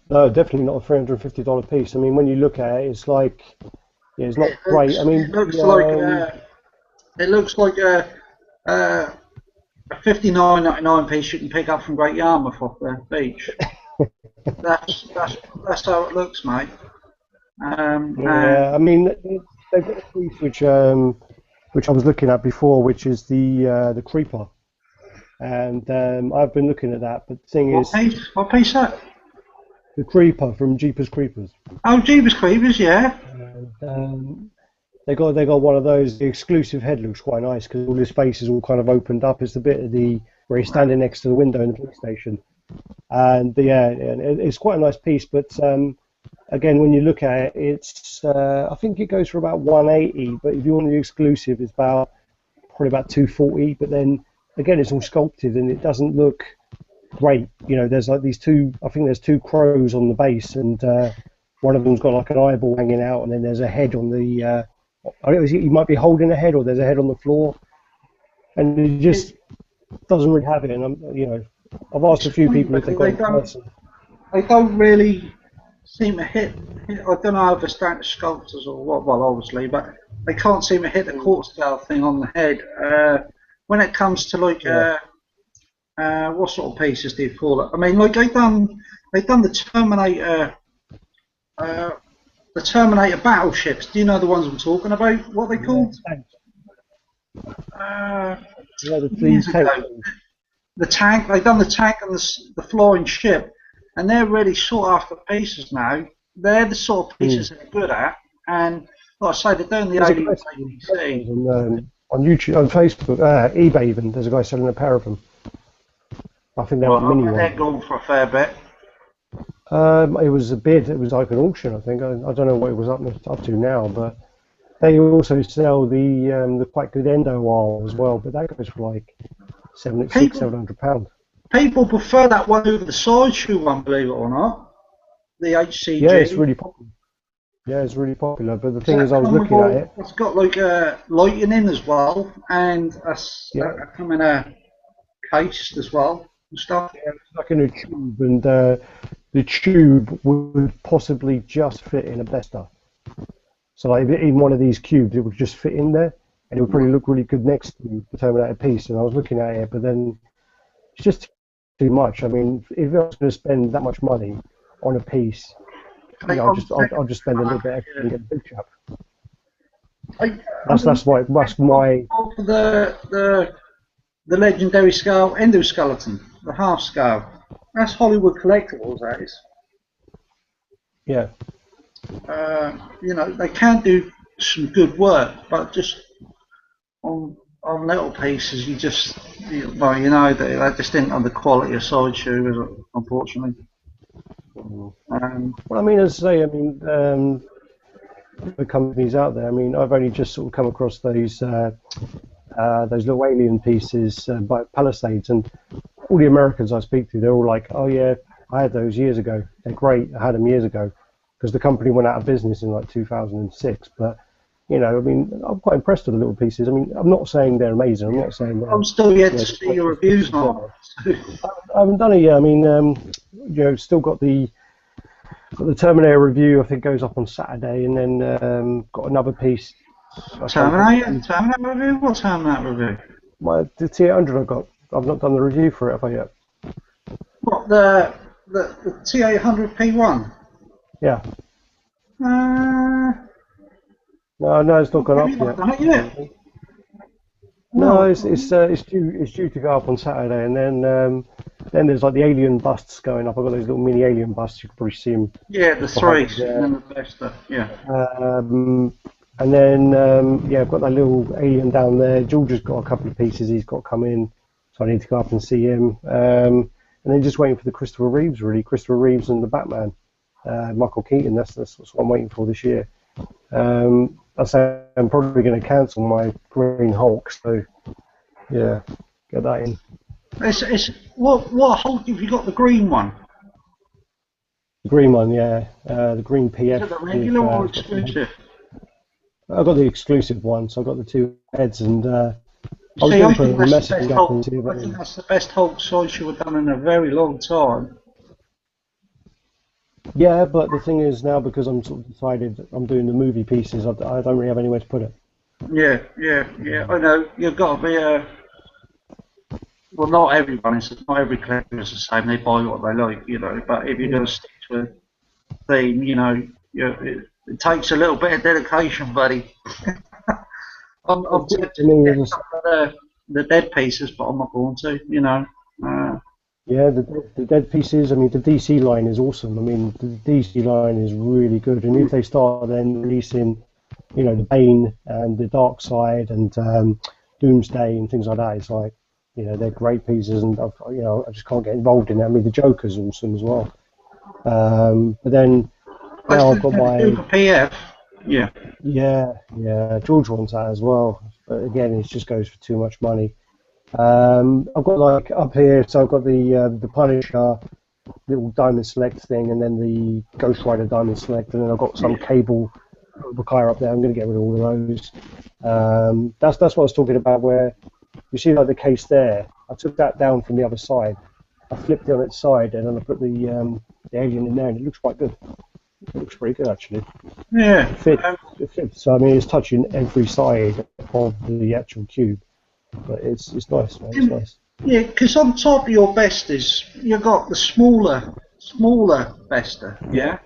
No, definitely not a $350 piece. I mean, when you look at it, it's like, yeah, it's not great. I mean, it looks like a $59.99 piece you can pick up from Great Yarmouth off the beach. that's how it looks, mate. Yeah, I mean, they've got a piece which I was looking at before, which is the Creeper, and I've been looking at that. But the thing is, what piece that? The Creeper from Jeepers Creepers. Oh, Jeepers Creepers, yeah. And, they got one of those. The exclusive head looks quite nice because all his face is all kind of opened up. It's the bit of where he's standing next to the window in the police station, and yeah, it's quite a nice piece. But again, when you look at it, it's I think it goes for about $180. But if you want the exclusive, it's probably about $240. But then again, it's all sculpted and it doesn't look great. You know, there's like these two. I think there's two crows on the base, and one of them's got like an eyeball hanging out, and then there's a head on the. He might be holding a head, or there's a head on the floor, and it just doesn't really have it. And I've asked a few people if they've got it. They don't really seem to hit. I don't know if it's down to sculptors or what. Well, obviously, but they can't seem to hit the quarter scale thing on the head. When it comes to like, what sort of pieces do you call it? I mean, like they've done the Terminator. The Terminator battleships. Do you know the ones I'm talking about? What are they called? The tank. They've done the tank and the flying ship, and they're really sought after pieces now. They're the sort of pieces they're good at, and like I say, they're doing the ABC. On YouTube, on Facebook, eBay even. There's a guy selling a pair of them. I think they're mini ones. They're gone for a fair bit. It was a bid. It was like an auction, I think. I don't know what it was up to now, but they also sell the quite good Endo Oil as well. But that goes for like £700. People prefer that one over the Sideshow one, believe it or not. the HCG. Yeah, it's really popular. Yeah, it's really popular. But the thing is, I was looking at it. It's got like a lighting as well, and a come in a case as well and stuff. Yeah, it's like in a tube, and the tube would possibly just fit in a Bester. So like even one of these cubes, it would just fit in there, and it would probably look really good next to the Terminator piece. And I was looking at it, but then it's just too much. I mean, if I was going to spend that much money on a piece, I'll just spend a little bit extra and get a big chap. That's my the legendary scale endoskeleton, the half scale. That's Hollywood Collectibles, that is. Yeah. You know, they can do some good work, but just on little pieces, they just didn't have the quality of Sideshow, unfortunately. Well, I mean, as I say, the companies out there. I mean, I've only just sort of come across those little alien pieces by Palisades, and all the Americans I speak to, they're all like, "Oh yeah, I had those years ago. They're great. I had them years ago," because the company went out of business in like 2006. But you know, I mean, I'm quite impressed with the little pieces. I mean, I'm not saying they're amazing. I'm not saying I'm still yet to see your reviews now. I haven't done it yet. I mean, still got the Terminator review. I think goes up on Saturday, and then got another piece. Terminator review? What's Terminator review? The T800 I got. I've not done the review for it, have I yet? What, the T800 P1? Yeah. No, it's not gone up yet. Done it yet? No, it's due to go up on Saturday, and then there's like the alien busts going up. I've got those little mini alien busts. You can probably see them. Yeah, the three, and then the Bester. Yeah. And then I've got that little alien down there. George has got a couple of pieces he's got to come in, so I need to go up and see him. And then just waiting for the Christopher Reeves, really. Christopher Reeves and the Batman, Michael Keaton. That's what I'm waiting for this year. I say I'm probably going to cancel my Green Hulk, so yeah, get that in. What Hulk have you got? The green one? The green one, yeah. The green PF. Is it the regular or exclusive? I got the exclusive one, so I got the two heads, and I was I going to put a think message up into it. I think that's the best Hulk Sideshow have done in a very long time. Yeah, but the thing is now, because I'm sort of decided I'm doing the movie pieces, I don't really have anywhere to put it. Yeah. I know you've got to be well, not everyone is. Not every collector is the same. They buy what they like, you know. But if you're going to stick to a theme, you know, it takes a little bit of dedication, buddy. I'm the dead pieces, but I'm not going to, you know. Yeah, the dead pieces. I mean, the DC line is awesome. I mean, the DC line is really good. And if they start then releasing, you know, the Bane and the Dark Side and Doomsday and things like that, it's like, you know, they're great pieces, and I just can't get involved in it. I mean, the Joker's awesome as well. But then now I've got my PF. Yeah. George wants that as well, but again, it just goes for too much money. I've got like up here, so I've got the Punisher little Diamond Select thing, and then the Ghost Rider Diamond Select, and then I've got some Cable Bookiah up there. I'm going to get rid of all of those. That's what I was talking about, where you see like the case there. I took that down from the other side. I flipped it on its side, and then I put the alien in there, and it looks quite good. It looks pretty good, actually. Yeah. It fits. So I mean, it's touching every side of the actual cube. But it's nice, man. It's nice. Yeah, because on top of your Besters, you've got the smaller Bester. Yeah.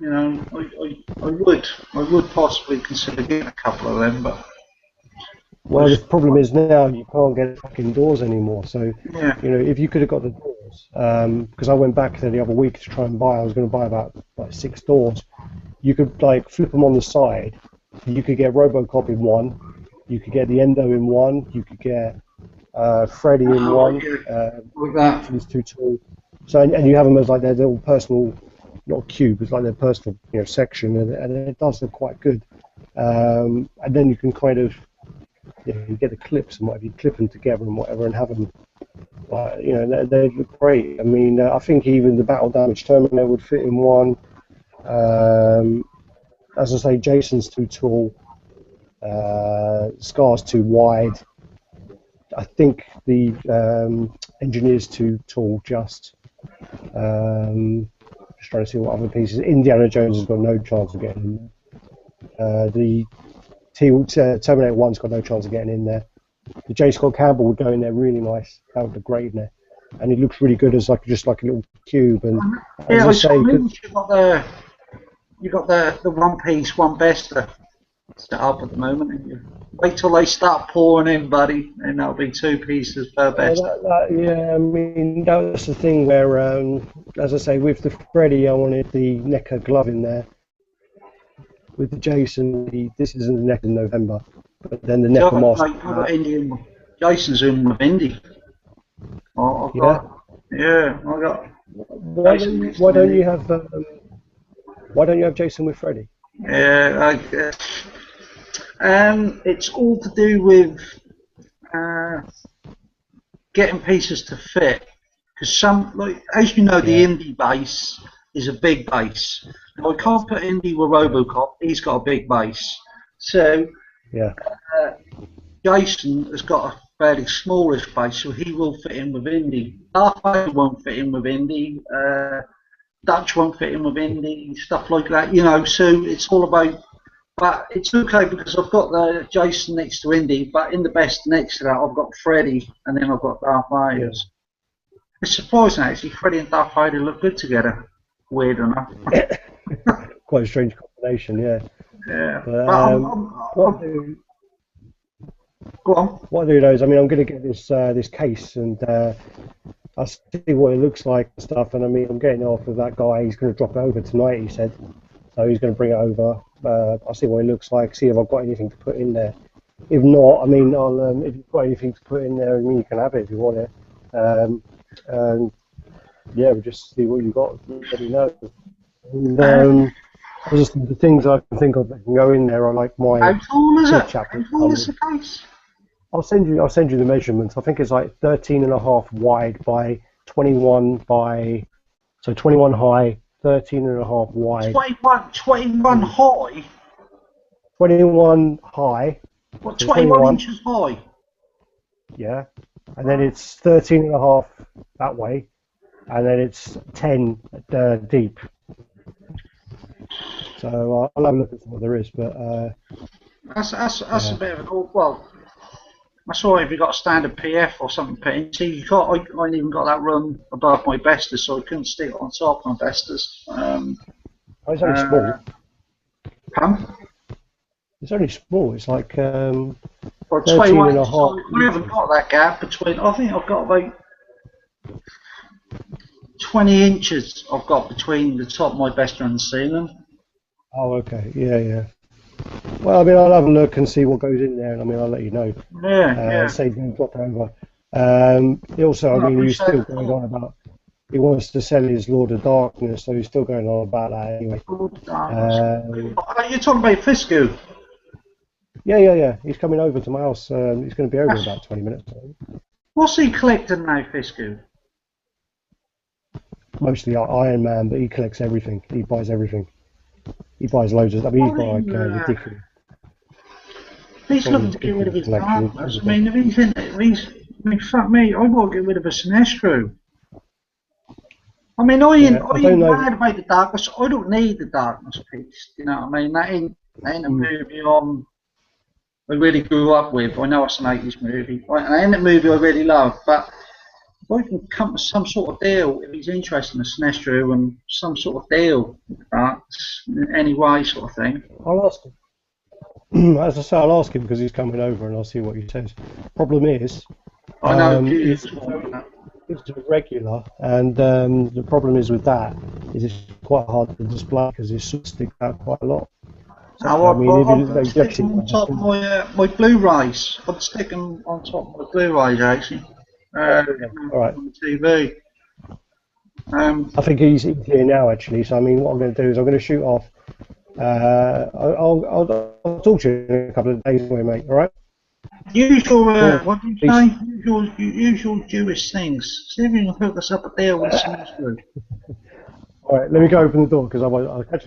You know, I would possibly consider getting a couple of them, but. Well, the problem is now you can't get fucking doors anymore. So, you know, if you could have got the doors, because I went back there the other week to try and buy. I was going to buy about like 6 doors. You could like flip them on the side. You could get RoboCop in one. You could get the Endo in one. You could get Freddy in one. Like that. These two. So and you have them as like their little personal, not cube. It's like their personal, you know, section, and it does look quite good. And then you can kind of, you know, you get the clips and whatever. You clip them together and whatever, and have them You know, they look great. I mean, I think even the battle damage Terminator would fit in one. As I say, Jason's too tall. Scar's too wide. I think the Engineer's too tall. Just trying to see what other pieces. Indiana Jones has got no chance of getting in there. The Terminator 1's got no chance of getting in there. The J. Scott Campbell would go in there really nice. That would look great in there, and he looks really good as like just like a little cube. And yeah, as I say, you got the one piece, one bester set up at the moment. And you wait till they start pouring in, buddy, and that'll be 2 pieces per best. Yeah, I mean that's the thing where, as I say, with the Freddy, I wanted the NECA glove in there. With the Jason, this isn't the NECA in November, but then the NECA mask. I've got Jason's in with Indy. I got. Why don't you have Jason with Freddy? Yeah, it's all to do with getting pieces to fit. Because some, like as you know, the Indy base is a big base. Now, I can't put Indy with RoboCop. He's got a big base. So Jason has got a fairly smallish base, so he will fit in with Indy. Darth Vader won't fit in with Indy. Dutch won't fit in with Indy, stuff like that, you know. So it's all about. But it's okay because I've got the Jason next to Indy, but in the best next to that I've got Freddy, and then I've got Darth Vader. It's surprising actually. Freddy and Darth Vader look good together. Weird enough. Quite a strange combination, yeah. Yeah. But, go on. What I do know is, I mean, I'm going to get this case, and I'll see what it looks like and stuff. And I mean, I'm getting it off of that guy. He's going to drop it over tonight, he said. So he's going to bring it over. I'll see what it looks like, see if I've got anything to put in there. If not, I mean, I'll if you've got anything to put in there, I mean, you can have it if you want it. And yeah, we'll just see what you got. Let me know. And, just the things I can think of that can go in there are like my. How tall is it? How tall is the case? I'll send you the measurements. I think it's like 13.5 wide by 21 by, so 21 high, 13.5 wide. 21 high. 21 high. What? So 21 inches high. Yeah, and then it's 13.5 that way, and then it's 10 deep. So I'll have a look at what there is, but that's a bit of an awkward. Well, that's all right if you got a standard PF or something put in. See, I ain't even got that run above my besters, so I couldn't stick it on top of my besters. It's only small. Huh? It's only small. It's like 13 and a half. I haven't got that gap between. I think I've got about 20 inches. I've got between the top of my bester and the ceiling. Oh, okay. Yeah. Well, I mean, I'll have a look and see what goes in there, and I mean, I'll let you know. Yeah. Say you can drop over. Also, I mean, he's still going on about. He wants to sell his Lord of Darkness, so he's still going on about that anyway. You're talking about Fisku? Yeah. He's coming over to my house. He's going to be over in about 20 minutes. What's he collecting now, Fisku? Mostly Iron Man, but he collects everything. He buys everything. He buys loads of stuff. He's got like ridiculous. He's looking to get rid of his darkness. I mean, fuck me, I've got to get rid of a Sinestro. I mean, I ain't mad about the darkness. I don't need the darkness piece. You know what I mean? That ain't a movie I really grew up with. I know it's an 80s movie. It ain't a movie I really love, but if I can come to some sort of deal, if he's interested in Sinestro and some sort of deal, anyway, sort of thing. I'll ask him. As I say, I'll ask him because he's coming over, and I'll see what he says. Problem is, I know it's a regular, and the problem is with that is it's quite hard to display because it should stick out quite a lot. So, I'd stick them on top of my Blu-rays. I'd stick them on top of my Blu-rays actually. All right. On the TV. I think he's here now actually. So I mean, what I'm going to do is I'm going to shoot off. I'll talk to you in a couple of days anyway, mate. All right. Usual, what do you say? Usual Jewish things. See if you can hook us up a deal with Sinestro. All right, let me go open the door because I'll catch